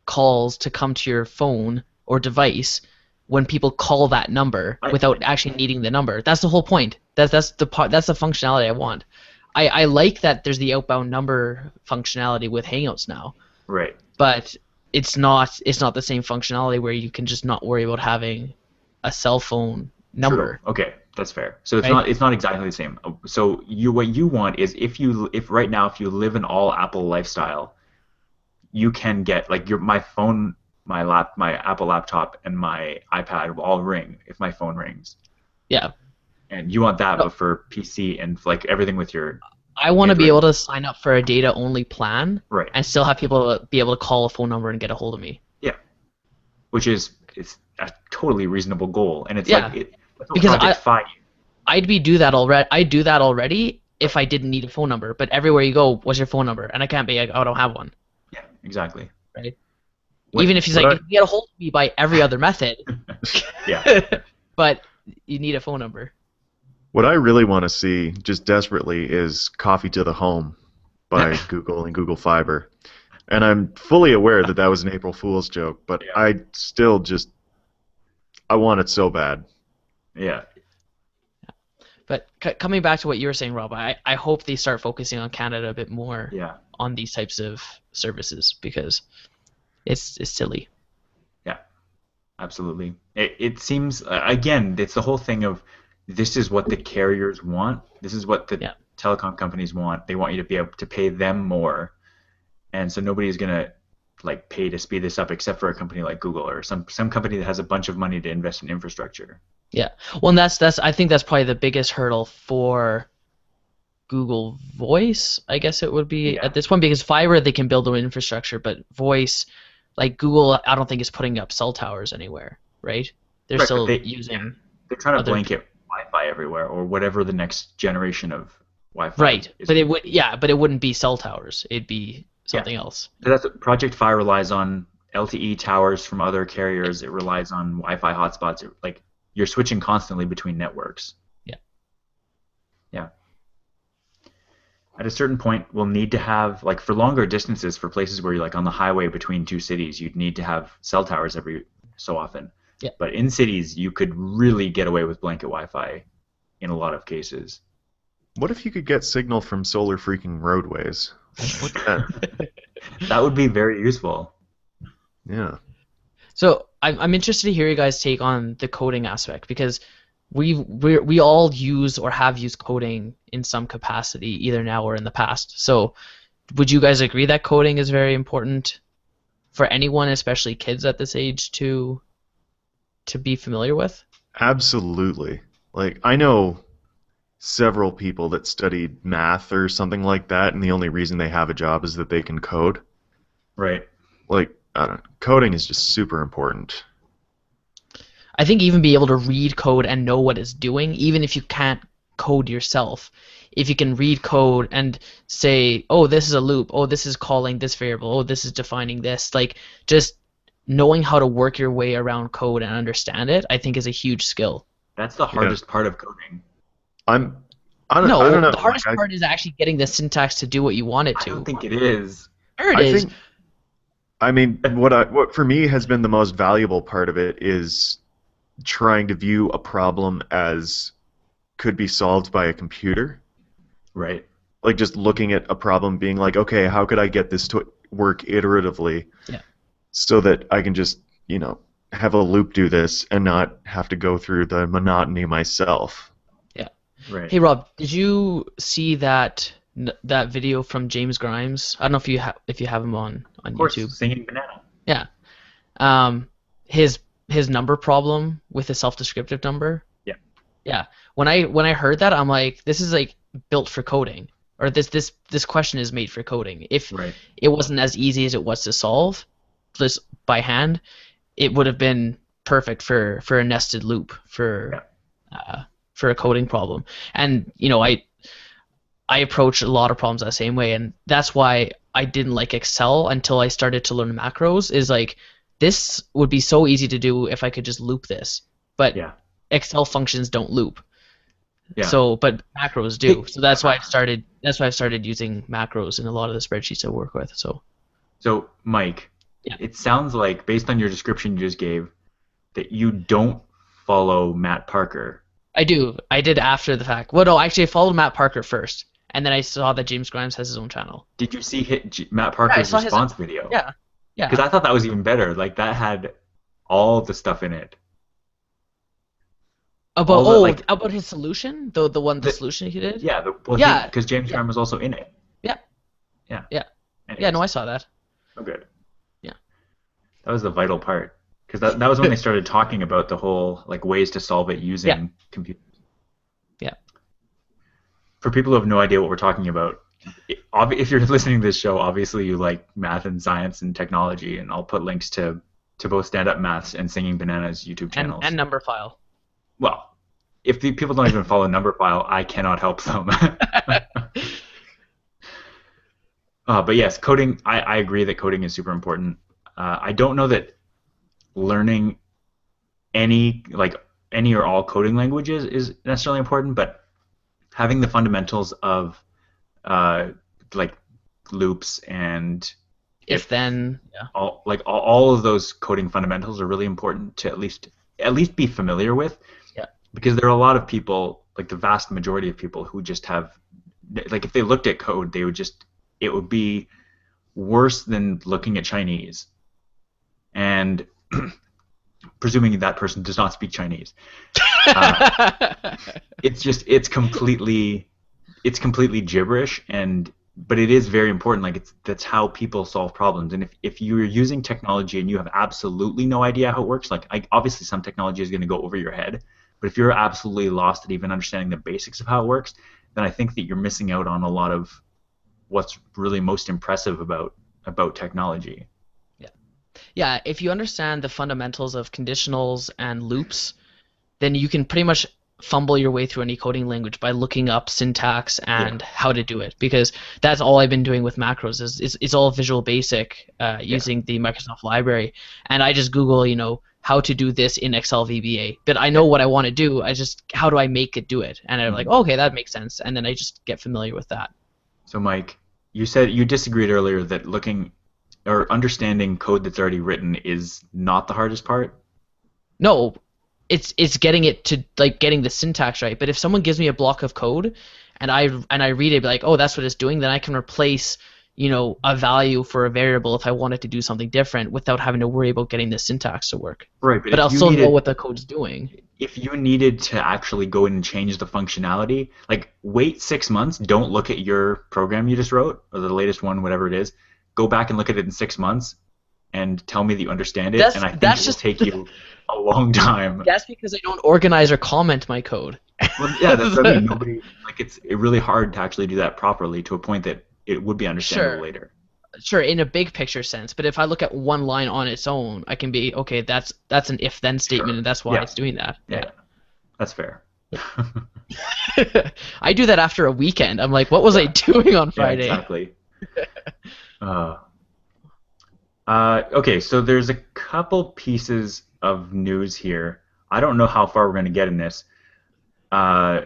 calls to come to your phone or device when people call that number I, without actually needing the number. That's the whole point. That's the part. That's the functionality I want. I like that there's the outbound number functionality with Hangouts now, right. but it's not the same functionality where you can just not worry about having a cell phone True. number, Okay, that's fair. So right? it's not exactly the same. So what you want is if right now if you live an all Apple lifestyle, you can get like my phone, my Apple laptop, and my iPad will all ring if my phone rings. Yeah. And you want that, No, but for PC and like everything with your I want to be Android. able to sign up for a data only plan Right. and still have people be able to call a phone number and get a hold of me. Yeah. Which is it's a totally reasonable goal, and it's like Yeah, that's what because Project Fi. I'd do that already if I didn't need a phone number. But everywhere you go, what's your phone number? And I can't be like, oh, I don't have one, Yeah, exactly. right? What Even if he's What like, I you can get a hold of me by every other method, Yeah. but you need a phone number. what I really want to see, just desperately, is Coffee to the Home by Google and Google Fiber. And I'm fully aware that that was an April Fool's joke, but Yeah. I still just I want it so bad. Yeah. But coming back to what you were saying, Rob, I hope they start focusing on Canada a bit more Yeah. on these types of services because it's silly. Yeah. Absolutely. It seems again, it's the whole thing of this is what the carriers want. This is what the Yeah. telecom companies want. They want you to be able to pay them more, and so nobody's gonna like pay to speed this up except for a company like Google or some company that has a bunch of money to invest in infrastructure. Yeah. Well, and that's I think that's probably the biggest hurdle for Google Voice, I guess it would be Yeah. at this point because Fiber they can build their infrastructure, but Voice, like Google, I don't think is putting up cell towers anywhere, right? They're Right, but still using they're trying to other blanket Wi-Fi everywhere or whatever the next generation of Wi-Fi right, is. but it wouldn't be cell towers. It'd be Yeah. something else. So that's Project Fi relies on LTE towers from other carriers. It relies on Wi-Fi hotspots. Like you're switching constantly between networks. Yeah. Yeah. At a certain point, we'll need to have like for longer distances, for places where you're like on the highway between two cities, you'd need to have cell towers every so often. Yeah. But in cities, you could really get away with blanket Wi-Fi in a lot of cases. What if you could get signal from solar freaking roadways? What's that? That would be very useful. Yeah. So I'm interested to hear you guys take on the coding aspect because we all use or have used coding in some capacity either now or in the past. So would you guys agree that coding is very important for anyone, especially kids at this age, to be familiar with? Absolutely. Like I know several people that studied math or something like that, and the only reason they have a job is that they can code. Right. Like, I don't know, coding is just super important. I think even be able to read code and know what it's doing, even if you can't code yourself. If you can read code and say, oh, this is a loop, oh, this is calling this variable, oh, this is defining this, like just knowing how to work your way around code and understand it, I think is a huge skill. That's the Yeah, hardest part of coding. I'm. I No, don't know. the hardest part is actually getting the syntax to do what you want it I don't to. think it is. Sure it I is. think. I mean, what for me has been the most valuable part of it is trying to view a problem as could be solved by a computer. Right. Like just looking at a problem, being like, okay, how could I get this to work iteratively Yeah. so that I can just, have a loop do this and not have to go through the monotony myself. Yeah. Right. Hey Rob, did you see that video from James Grimes? I don't know if you have him on Of course, YouTube. singing banana. Yeah. Um, his number problem with the self-descriptive number. Yeah. Yeah. When I heard that, I'm like, this is like built for coding, or this question is made for coding. If Right. it wasn't as easy as it was to solve, just by hand, it would have been perfect for a nested loop for a coding problem. And I approach a lot of problems that same way, and that's why I didn't like Excel until I started to learn macros. Is like this would be so easy to do if I could just loop this, but Yeah. Excel functions don't loop. Yeah. So, but macros do. So that's why I've started. That's why I've started using macros in a lot of the spreadsheets I work with. So, Mike, Yeah. it sounds like, based on your description you just gave, that you don't follow Matt Parker. I do. I did after the fact. Well, no, actually, I followed Matt Parker first, and then I saw that James Grimes has his own channel. Did you see Matt Yeah, I Parker's saw his. response video? Yeah, yeah. Because I thought that was even better. Like, that had all the stuff in it. About all the, about his solution, the solution he did. Yeah. Yeah. Because James Yeah. Grimes was also in it. Yeah. Yeah. Yeah. Anyways, Yeah. No, I saw that. oh, good. Yeah. That was the vital part. Because that was when they started talking about the whole, like, ways to solve it using computers. Yeah. For people who have no idea what we're talking about, if you're listening to this show, obviously you like math and science and technology, and I'll put links to both Stand Up Maths and Singing Bananas YouTube channels. And number file. Well, if the people don't even follow Numberphile, I cannot help them. But yes, coding, I agree that coding is super important. I don't know that learning any or all coding languages is necessarily important, but having the fundamentals of like loops and If then, yeah. all of those coding fundamentals are really important to at least be familiar with. Yeah. Because there are a lot of people, like the vast majority of people, who just have, like, if they looked at code, it would be worse than looking at Chinese. And presuming that person does not speak Chinese, it's completely gibberish, but it is very important. Like, that's how people solve problems. And if you're using technology and you have absolutely no idea how it works, obviously some technology is going to go over your head, but if you're absolutely lost at even understanding the basics of how it works, then I think that you're missing out on a lot of what's really most impressive about technology. Yeah, if you understand the fundamentals of conditionals and loops, then you can pretty much fumble your way through any coding language by looking up syntax and how to do it, because that's all I've been doing with macros. It's all Visual Basic using the Microsoft library, and I just Google how to do this in Excel VBA. But I know what I want to do. How do I make it do it? And I'm like, okay, that makes sense, and then I just get familiar with that. So Mike, you said you disagreed earlier that looking or understanding code that's already written is not the hardest part? No, it's getting it to, like, getting the syntax right. But if someone gives me a block of code and I read it, like, oh, that's what it's doing, then I can replace a value for a variable if I wanted to do something different without having to worry about getting the syntax to work. Right, but I'll still know what the code's doing. If you needed to actually go in and change the functionality, like, wait 6 months, don't look at your program you just wrote, or the latest one, whatever it is. Go back and look at it in 6 months and tell me that you understand it, and I think it will take you a long time. That's because I don't organize or comment my code. Well, yeah, that's what I mean. Nobody like it's really hard to actually do that properly to a point that it would be understandable Sure, later. sure, in a big picture sense. But if I look at one line on its own, I can be okay. That's an if-then statement, Sure. and that's why Yeah. it's doing that. Yeah. Yeah. Yeah. That's fair. I do that after a weekend. I'm like, what was I Yeah. doing on Yeah. Friday? Exactly. Uh, okay, so there's a couple pieces of news here. I don't know how far we're going to get in this. Uh,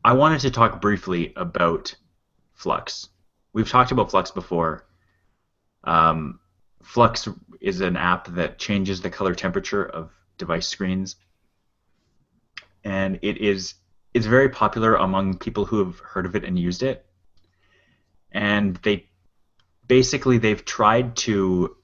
I wanted to talk briefly about Flux. We've talked about Flux before. Um, Flux is an app that changes the color temperature of device screens, and it's very popular among people who have heard of it and used it. And they've tried to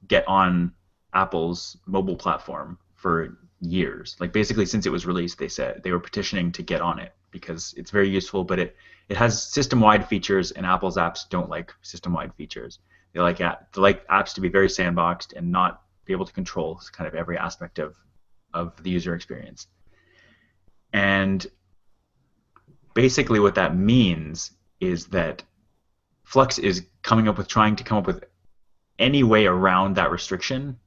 get on Apple's mobile platform for years. Like basically since it was released, they said they were petitioning to get on it because it's very useful, but it has system-wide features, and Apple's apps don't like system-wide features. They like apps to be very sandboxed and not be able to control kind of every aspect of the user experience. And basically what that means is that Flux is trying to come up with any way around that restriction.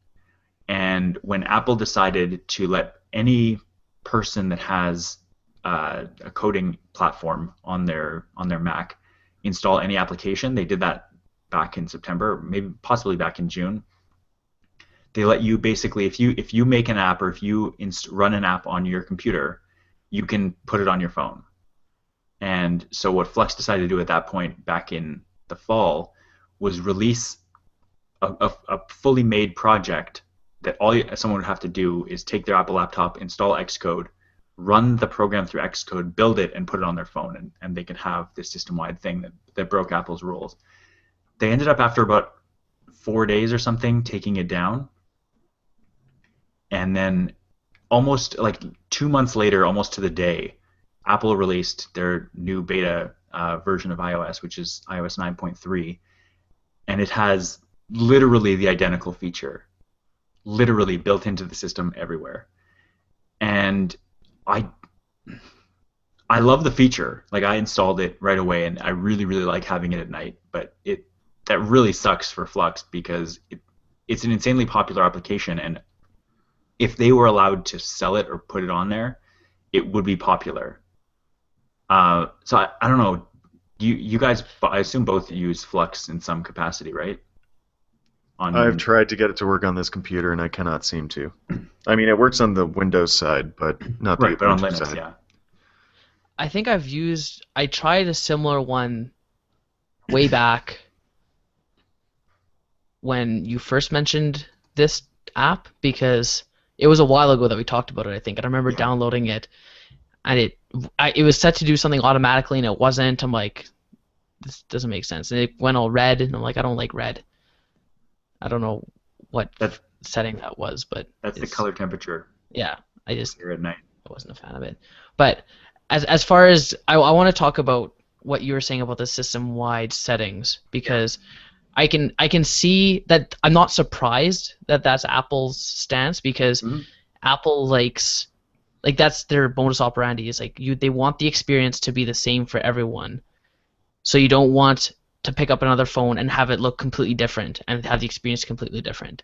And when Apple decided to let any person that has a coding platform on their Mac install any application, they did that back in September, maybe possibly back in June. They let you basically, if you make an app or if you run an app on your computer, you can put it on your phone. And so what Flux decided to do at that point back in the fall was release a fully made project that someone would have to do is take their Apple laptop, install Xcode, run the program through Xcode, build it, and put it on their phone, and they can have this system-wide thing that broke Apple's rules. They ended up after about 4 days or something taking it down, and then almost like 2 months later, almost to the day, Apple released their new beta version of iOS, which is iOS 9.3, and it has literally the identical feature, literally built into the system everywhere. And I I love the feature. Like I installed it right away, and I really really like having it at night. But that really sucks for Flux because it's an insanely popular application, and if they were allowed to sell it or put it on there, it would be popular. So I don't know. You guys, I assume both use Flux in some capacity, right? I've On tried to get it to work on this computer and I cannot seem to. I mean, it works on the Windows side, but not the Right, but on Ubuntu Linux, side. yeah. I think I tried a similar one way back when you first mentioned this app because it was a while ago that we talked about it, I think. And I remember Yeah. downloading it and it was set to do something automatically and it wasn't. I'm like, this doesn't make sense. And it went all red and I'm like, I don't like red. I don't know what That's setting that was, but that's the color temperature yeah, here at night. I wasn't a fan of it. But as far as I want to talk about what you were saying about the system-wide settings Yeah. because I can see that I'm not surprised that that's Apple's stance because Mhm. Apple likes like that's their modus operandi is like they want the experience to be the same for everyone. So you don't want to pick up another phone and have it look completely different and have the experience completely different.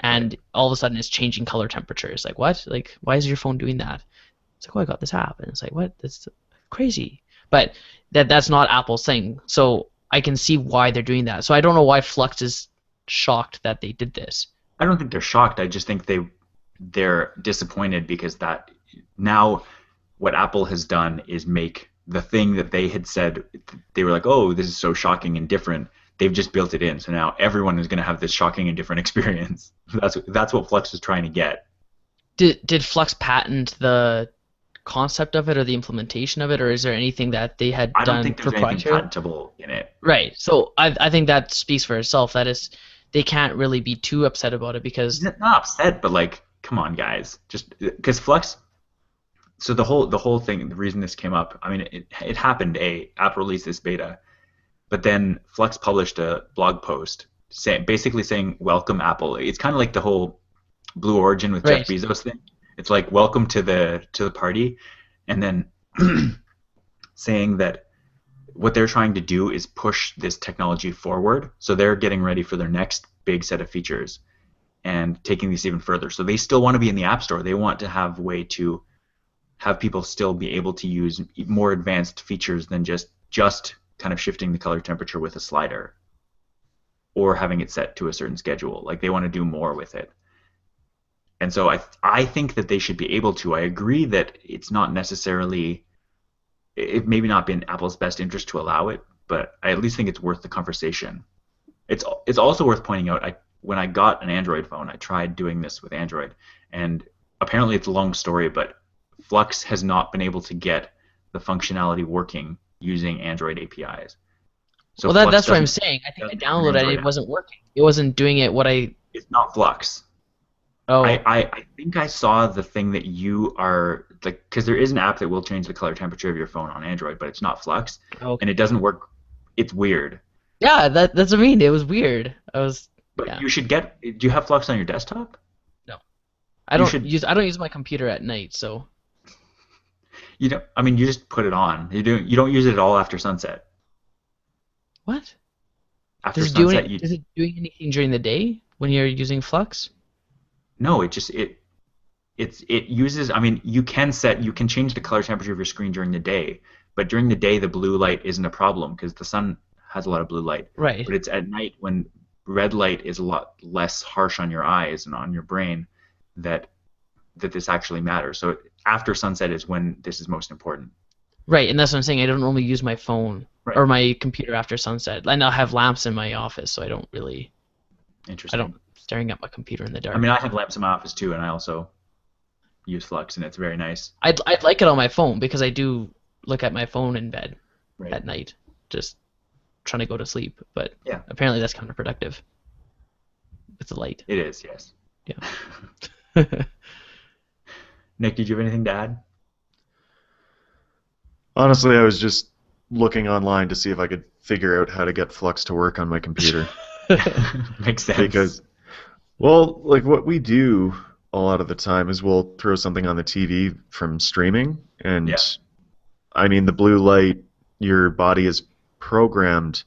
Right. And all of a sudden it's changing color temperatures. Like what? Like why is your phone doing that? It's like, oh, I got this app, and it's like, what? That's crazy. But that's not Apple's thing. So I can see why they're doing that. So I don't know why Flux is shocked that they did this. I don't think they're shocked. I just think they're disappointed because that now what Apple has done is make the thing that they had said they were like, oh, this is so shocking and different. They've just built it in, so now everyone is going to have this shocking and different experience. That's what Flux is trying to get. Did Flux patent the concept of it or the implementation of it, or is there anything that they had I don't done think there's anything proprietary? patentable in it. Right. So I think that speaks for itself. That is, they can't really be too upset about it because Not upset, but like, come on, guys, just because Flux. So the whole thing, the reason this came up, I mean, it happened. App released this beta, but then Flux published a blog post basically saying welcome Apple. It's kind of like the whole Blue Origin with Jeff right. Bezos thing. It's like welcome to the party, and then saying that what they're trying to do is push this technology forward. So they're getting ready for their next big set of features and taking this even further. So they still want to be in the App Store. They want to have a way to have people still be able to use more advanced features than just kind of shifting the color temperature with a slider or having it set to a certain schedule. Like they want to do more with it. And so I think that they should be able to. I agree that it's not necessarily, it maybe not been Apple's best interest to allow it, but I at least think it's worth the conversation. It's also worth pointing out, when I got an Android phone, I tried doing this with Android, and apparently it's a long story, but Flux has not been able to get the functionality working using Android APIs. So Well, Flux that's what I'm doesn't saying. I think I doesn't have an downloaded it and Android it app. wasn't working. It wasn't doing it what I. It's not Flux. Oh, I think I saw the thing that you are like, because there is an app that will change the color temperature of your phone on Android, but it's not Flux, and okay. it doesn't work. It's weird. Yeah, that's what I mean. It was weird. But Yeah. you should get. Do you have Flux on your desktop? No. You should. I don't use my computer at night, so. You don't. I mean, you just put it on. You don't use it at all after sunset. What? After sunset, you Is it doing anything during the day when you're using Flux? no. It uses. I mean, you can change the color temperature of your screen during the day, but during the day the blue light isn't a problem because the sun has a lot of blue light. Right. But it's at night when red light is a lot less harsh on your eyes and on your brain that this actually matters. So after sunset is when this is most important. Right, and that's what I'm saying. I don't normally use my phone Right. or my computer after sunset. And I have lamps in my office, so I Interesting. don't staring at my computer in the I mean, dark. I have lamps in my office too, and I also use Flux, and it's very nice. I'd like it on my phone because I do look at my phone in bed Right. at night, just trying to go to sleep. But Yeah, apparently that's counterproductive with the light. it is. Yes. Yeah. Nick, did you have anything to add? Honestly, I was just looking online to see if I could figure out how to get Flux to work on my computer. Makes sense. Because, well, like what we do a lot of the time is we'll throw something on the TV from streaming, and Yeah. I mean, the blue light, your body is programmed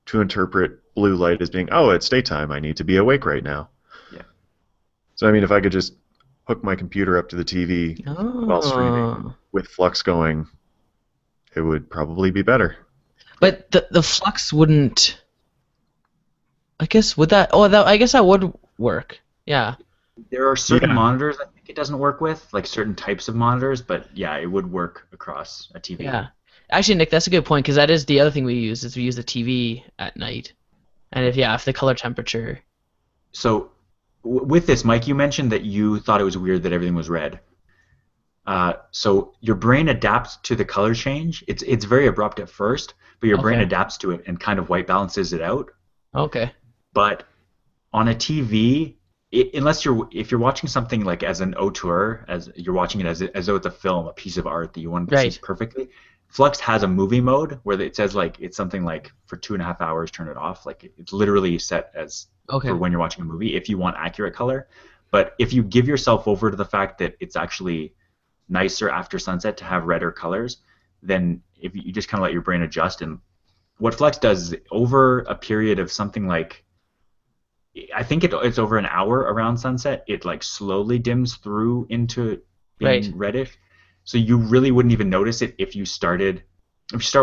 to interpret blue light as being, oh, it's daytime, I need to be awake right now. Yeah. So, I mean, if I could just hook my computer up to the TV while streaming Oh. with Flux going, it would probably be better. But the Flux wouldn't. I guess would that? Oh, I guess that would work. Yeah. There are certain Yeah. monitors I think it doesn't work with, like certain types of monitors, but yeah, it would work across a TV. Yeah. Actually, Nick, that's a good point because that is the other thing we use is we use the TV at night, and if the color temperature. So with this, Mike, you mentioned that you thought it was weird that everything was red. So your brain adapts to the color change. It's very abrupt at first, but your brain Okay. adapts to it and kind of white balances it out. Okay. But on a TV, if you're watching something like as an auteur, as you're watching it as though it's a film, a piece of art that you want to see Right. perfectly, Flux has a movie mode where it says like it's something like for 2.5 hours turn it off. Like it's literally set as Okay. for when you're watching a movie if you want accurate color. But if you give yourself over to the fact that it's actually nicer after sunset to have redder colors, then if you just kind of let your brain adjust. And what Flux does is over a period of something like I think it's over an hour around sunset, it like slowly dims through into Right. being reddish. So you really wouldn't even notice it if you start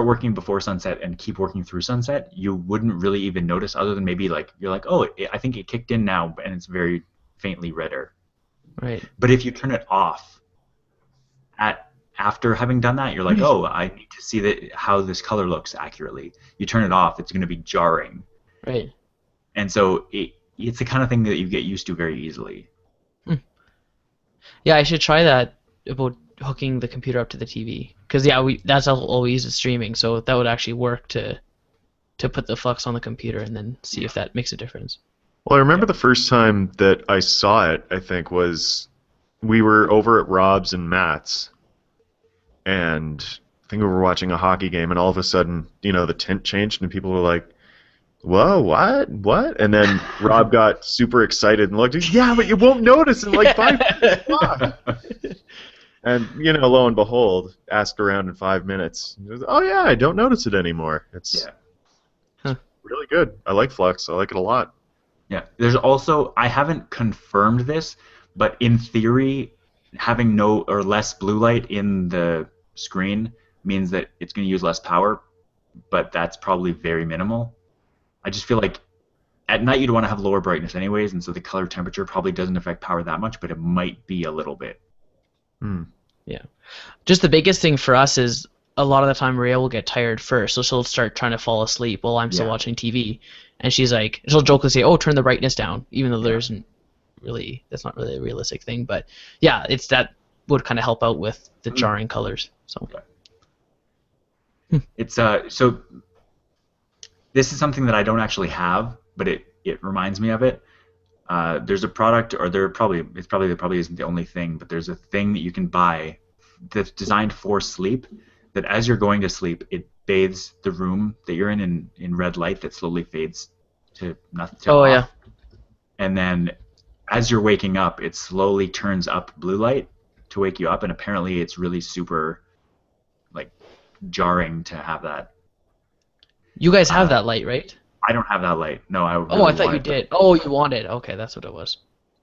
working before sunset and keep working through sunset, you wouldn't really even notice other than maybe like you're like, oh, I think it kicked in now and it's very faintly redder. Right. But if you turn it off after having done that, you're like, oh, I need to see how this color looks accurately. You turn it off, it's going to be jarring. Right. And so it's the kind of thing that you get used to very easily. Yeah, I should try that about hooking the computer up to the TV because that's all we use is streaming, so that would actually work to put the Flux on the computer and then see if that makes a difference. Well, I remember the first time that I saw it, I think, was we were over at Rob's and Matt's, and I think we were watching a hockey game, and all of a sudden, the tint changed, and people were like, whoa, what? And then Rob got super excited and looked, yeah, but you won't notice in like 5 minutes. Fuck. And, lo and behold, asked around in 5 minutes. He goes, oh, yeah, I don't notice it anymore. It's Yeah. Huh. really good. I like Flux. I like it a lot. Yeah. There's also, I haven't confirmed this, but in theory, having no or less blue light in the screen means that it's going to use less power, but that's probably very minimal. I just feel like at night you'd want to have lower brightness anyways, and so the color temperature probably doesn't affect power that much, but it might be a little bit. Hmm. Yeah. Just the biggest thing for us is a lot of the time Rhea will get tired first, so she'll start trying to fall asleep while I'm still Yeah. watching TV, and she'll jokingly say, "Oh, turn the brightness down," even though Yeah. that's not really a realistic thing. But yeah, it's that would kind of help out with the jarring colors. So It's so this is something that I don't actually have, but it reminds me of it. There's a product, or there probably isn't the only thing, but there's a thing that you can buy that's designed for sleep. That as you're going to sleep, it bathes the room that you're in red light that slowly fades to nothing to oh off, yeah, and then as you're waking up, it slowly turns up blue light to wake you up, and apparently it's really super like jarring to have that. you guys have Uh, that light, right? I don't have that light. No, I Oh, I really thought want you it though. did. Oh, you want it. Okay, that's what it was.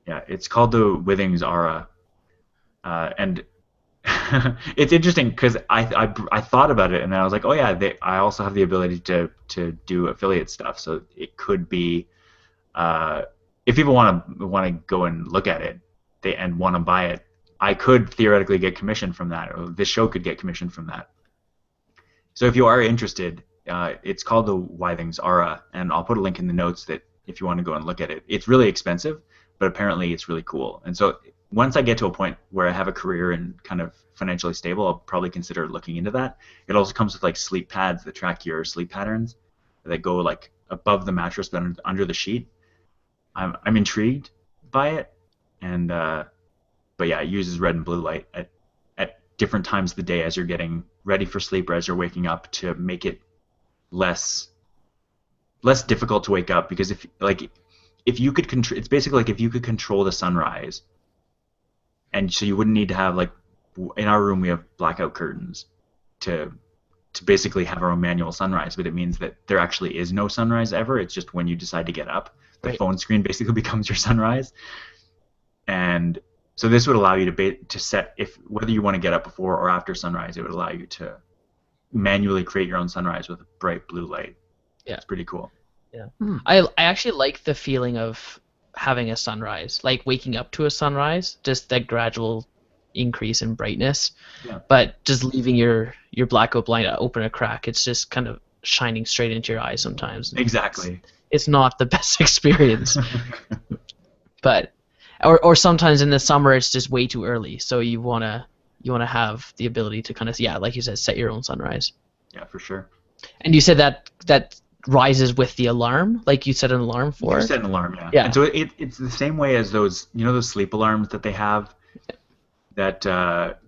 Yeah, it's called the Withings Aura, and it's interesting because I thought about it and then I was like, oh yeah, I also have the ability to do affiliate stuff, so it could be uh, if people want to go and look at it, and want to buy it, I could theoretically get commission from that, or this show could get commission from that. So if you are interested, it's called the Withings Aura, and I'll put a link in the notes that if you want to go and look at it. It's really expensive, but apparently it's really cool. And so once I get to a point where I have a career and kind of financially stable, I'll probably consider looking into that. It also comes with like sleep pads that track your sleep patterns that go like above the mattress but under the sheet. I'm intrigued by it, and but yeah, it uses red and blue light at different times of the day as you're getting ready for sleep or as you're waking up to make it less difficult to wake up, because if you could control, it's basically like if you could control the sunrise, and so you wouldn't need to have like in our room we have blackout curtains to basically have our own manual sunrise, but it means that there actually is no sunrise ever. It's just when you decide to get up, the Right. phone screen basically becomes your sunrise. And so this would allow you to set, if whether you want to get up before or after sunrise, it would allow you to manually create your own sunrise with bright blue light. Yeah. It's pretty cool. Yeah. I actually like the feeling of having a sunrise, like waking up to a sunrise, just that gradual increase in brightness. Yeah. But just leaving your blackout blind open a crack, it's just kind of shining straight into your eyes sometimes. Exactly. It's not the best experience. But or sometimes in the summer it's just way too early, so you wanna have the ability to kind of, yeah, like you said, set your own sunrise. Yeah, for sure. And you said that rises with the alarm, like you set an alarm for. You set an alarm, yeah. Yeah. And so it's the same way as those, those sleep alarms that they have that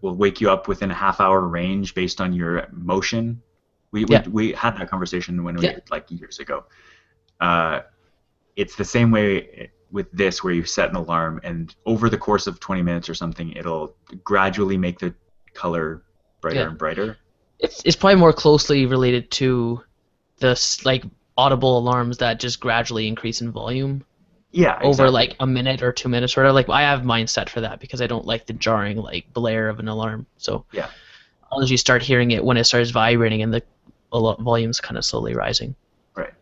will wake you up within a half-hour range based on your motion. We had that conversation when we like years ago. It's the same way with this, where you set an alarm, and over the course of 20 minutes or something, it'll gradually make the color brighter and brighter. It's probably more closely related to the like audible alarms that just gradually increase in volume. Yeah, over exactly. like a minute or 2 minutes or whatever. Like I have mine set for that because I don't like the jarring like blare of an alarm. So yeah, as long as you start hearing it when it starts vibrating and the volume's kind of slowly rising. Right.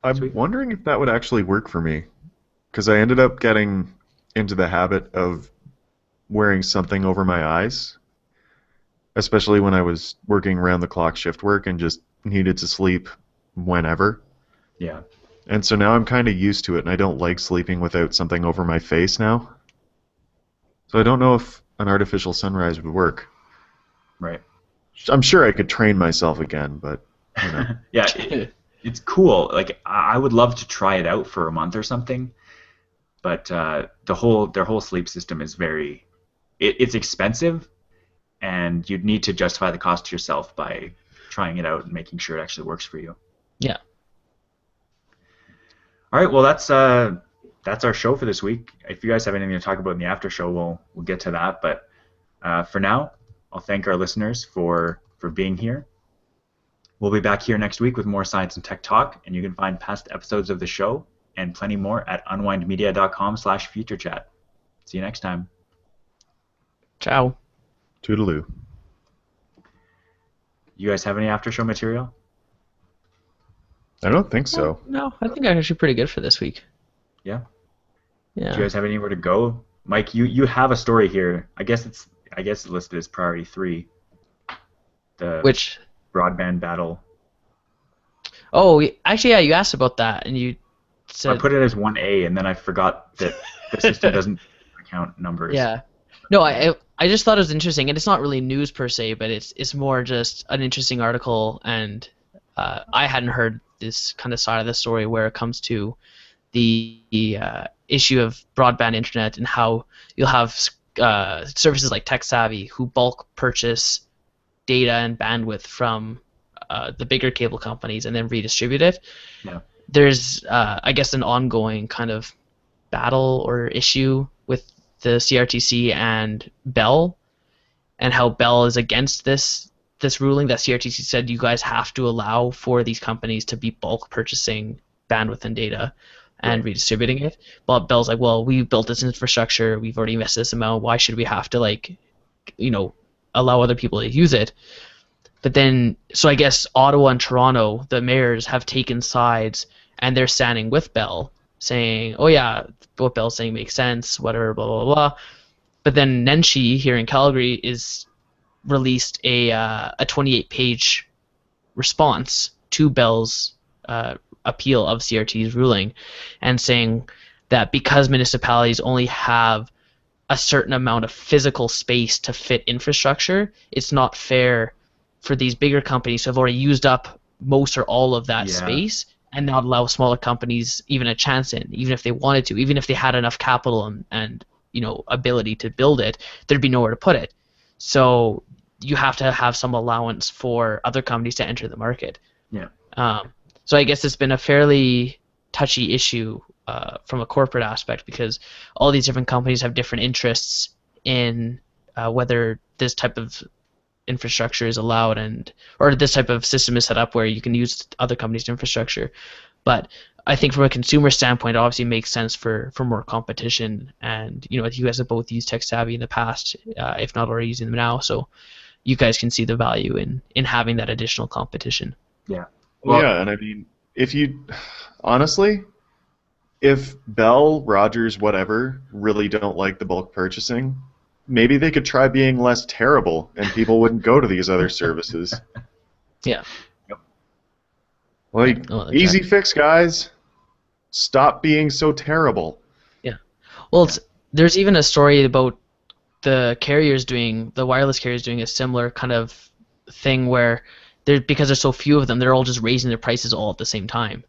I'm Sweet. wondering if that would actually work for me, because I ended up getting into the habit of wearing something over my eyes, especially when I was working round the clock shift work and just needed to sleep whenever. Yeah. And so now I'm kind of used to it, and I don't like sleeping without something over my face now. So I don't know if an artificial sunrise would work. Right. I'm sure I could train myself again, but Yeah, it's cool. Like I would love to try it out for a month or something, but their whole sleep system is it's expensive, and you'd need to justify the cost to yourself by trying it out and making sure it actually works for you. Yeah. All right, well that's our show for this week. If you guys have anything to talk about in the after show, we'll get to that. But for now, I'll thank our listeners for being here. We'll be back here next week with more science and tech talk, and you can find past episodes of the show and plenty more at unwindmedia.com/futurechat. See you next time. Ciao. Toodaloo. You guys have any after show material? I don't think so. No, I think I'm actually pretty good for this week. Yeah. Yeah. Do you guys have anywhere to go? Mike, you have a story here. I guess it's listed as priority 3. The Which? broadband battle. Oh, actually, yeah. You asked about that, and you I said. put it as 1A, and then I forgot that the system doesn't count numbers. Yeah. No, I just thought it was interesting, and it's not really news per se, but it's more just an interesting article, and I hadn't heard this kind of side of the story where it comes to the issue of broadband internet and how you'll have services like TechSavvy who bulk purchase data and bandwidth from the bigger cable companies and then redistribute it. Yeah. There's, I guess, an ongoing kind of battle or issue with the CRTC and Bell, and how Bell is against this ruling that CRTC said you guys have to allow for these companies to be bulk purchasing bandwidth and data and redistributing it. But Bell's like, well, we built this infrastructure, we've already invested this amount, why should we have to allow other people to use it? But then, so I guess Ottawa and Toronto, the mayors have taken sides, and they're standing with Bell, saying, oh yeah, what Bell's saying makes sense, whatever, blah, blah, blah. But then Nenshi here in Calgary is released a 28-page response to Bell's appeal of CRT's ruling, and saying that because municipalities only have a certain amount of physical space to fit infrastructure, it's not fair for these bigger companies who have already used up most or all of that space and not allow smaller companies even a chance in, even if they wanted to, even if they had enough capital and ability to build it, there'd be nowhere to put it. So you have to have some allowance for other companies to enter the market. Yeah. So I guess it's been a fairly touchy issue from a corporate aspect, because all these different companies have different interests in whether this type of infrastructure is allowed, or this type of system is set up where you can use other companies' infrastructure. But I think from a consumer standpoint, it obviously makes sense for more competition. And you guys have both used TechSavvy in the past, if not already using them now, so you guys can see the value in having that additional competition. Yeah. Well, yeah, and I mean, honestly, if Bell, Rogers, whatever, really don't like the bulk purchasing, maybe they could try being less terrible, and people wouldn't go to these other services. Yeah. Like, easy fix, guys. Stop being so terrible. Yeah. Well, there's even a story about the wireless carriers doing a similar kind of thing where because there's so few of them, they're all just raising their prices all at the same time.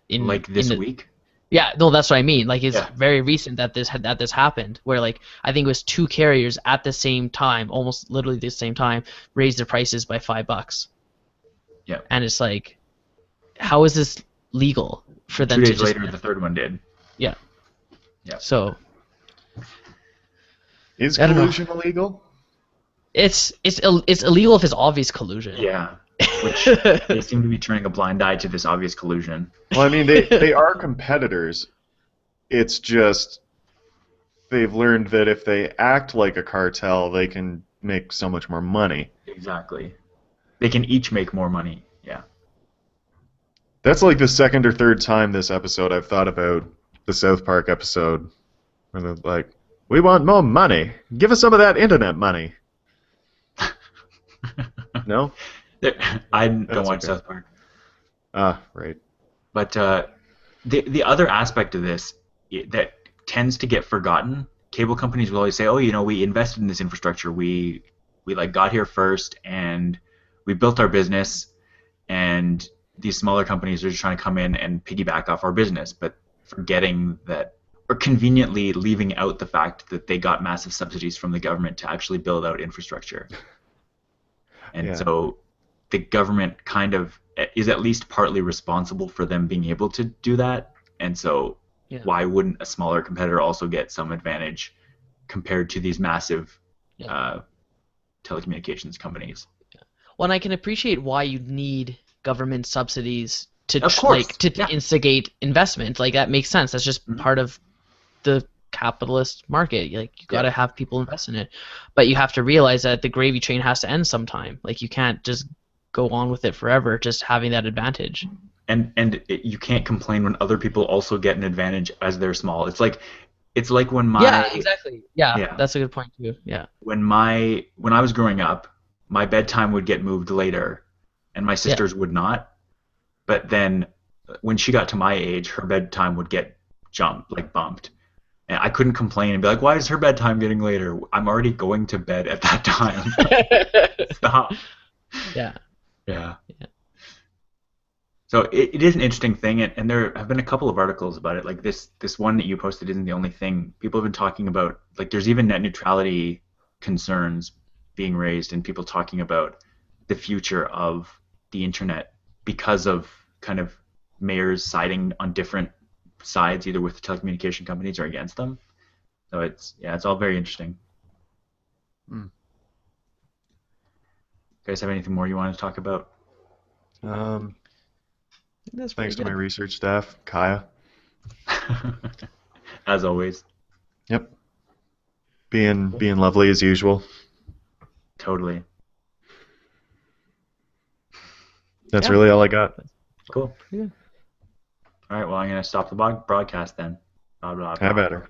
This week? Yeah, no, that's what I mean. Like, it's very recent that this happened, where I think it was 2 carriers at the same time, almost literally the same time, raised their prices by $5. Yeah. And it's like, how is this legal for them 2 to days just... later, the third one did. Yeah. Yeah. So... Is collusion illegal? It's illegal if it's obvious collusion. Yeah. Which they seem to be turning a blind eye to this obvious collusion. Well, I mean, they are competitors. It's just they've learned that if they act like a cartel, they can make so much more money. Exactly. They can each make more money. Yeah. That's like the second or third time this episode I've thought about the South Park episode where they're like, we want more money. Give us some of that internet money. No? I don't watch South Park. Ah, right. But the other aspect of this that tends to get forgotten, cable companies will always say, oh, we invested in this infrastructure. We got here first, and we built our business, and these smaller companies are just trying to come in and piggyback off our business, but forgetting that, or conveniently leaving out the fact that they got massive subsidies from the government to actually build out infrastructure. And so the government kind of is at least partly responsible for them being able to do that. And so Yeah. why wouldn't a smaller competitor also get some advantage compared to these massive Yeah. telecommunications companies? Well, and I can appreciate why you need government subsidies to Of course. to Yeah. instigate investment. Like that makes sense. That's just Mhm. part of the capitalist market. Like you got Yeah. to have people invest in it, but you have to realize that the gravy train has to end sometime. Like you can't just go on with it forever, just having that advantage. You can't complain when other people also get an advantage as they're small. It's like when Yeah, my exactly. Yeah, yeah, that's a good point too. Yeah. when I was growing up, my bedtime would get moved later and my Yeah. sister's would not. But then when she got to my age, her bedtime would get bumped. And I couldn't complain and be like, "Why is her bedtime getting later? I'm already going to bed at that time." Stop. Yeah. Yeah. Yeah. So it is an interesting thing, and there have been a couple of articles about it. Like this one that you posted isn't the only thing. People have been talking about, like, there's even net neutrality concerns being raised, and people talking about the future of the internet because of kind of mayors siding on different sides, either with the telecommunication companies or against them. So it's all very interesting. Hmm. You guys have anything more you want to talk about? Um, That's Thanks pretty to my good. research staff, Kaya. As always, Yep, being lovely as usual. totally. That's Yeah. really all I got. Cool. Pretty good. All right, well, I'm going to stop the broadcast then. Blah, blah, Have blah. at her.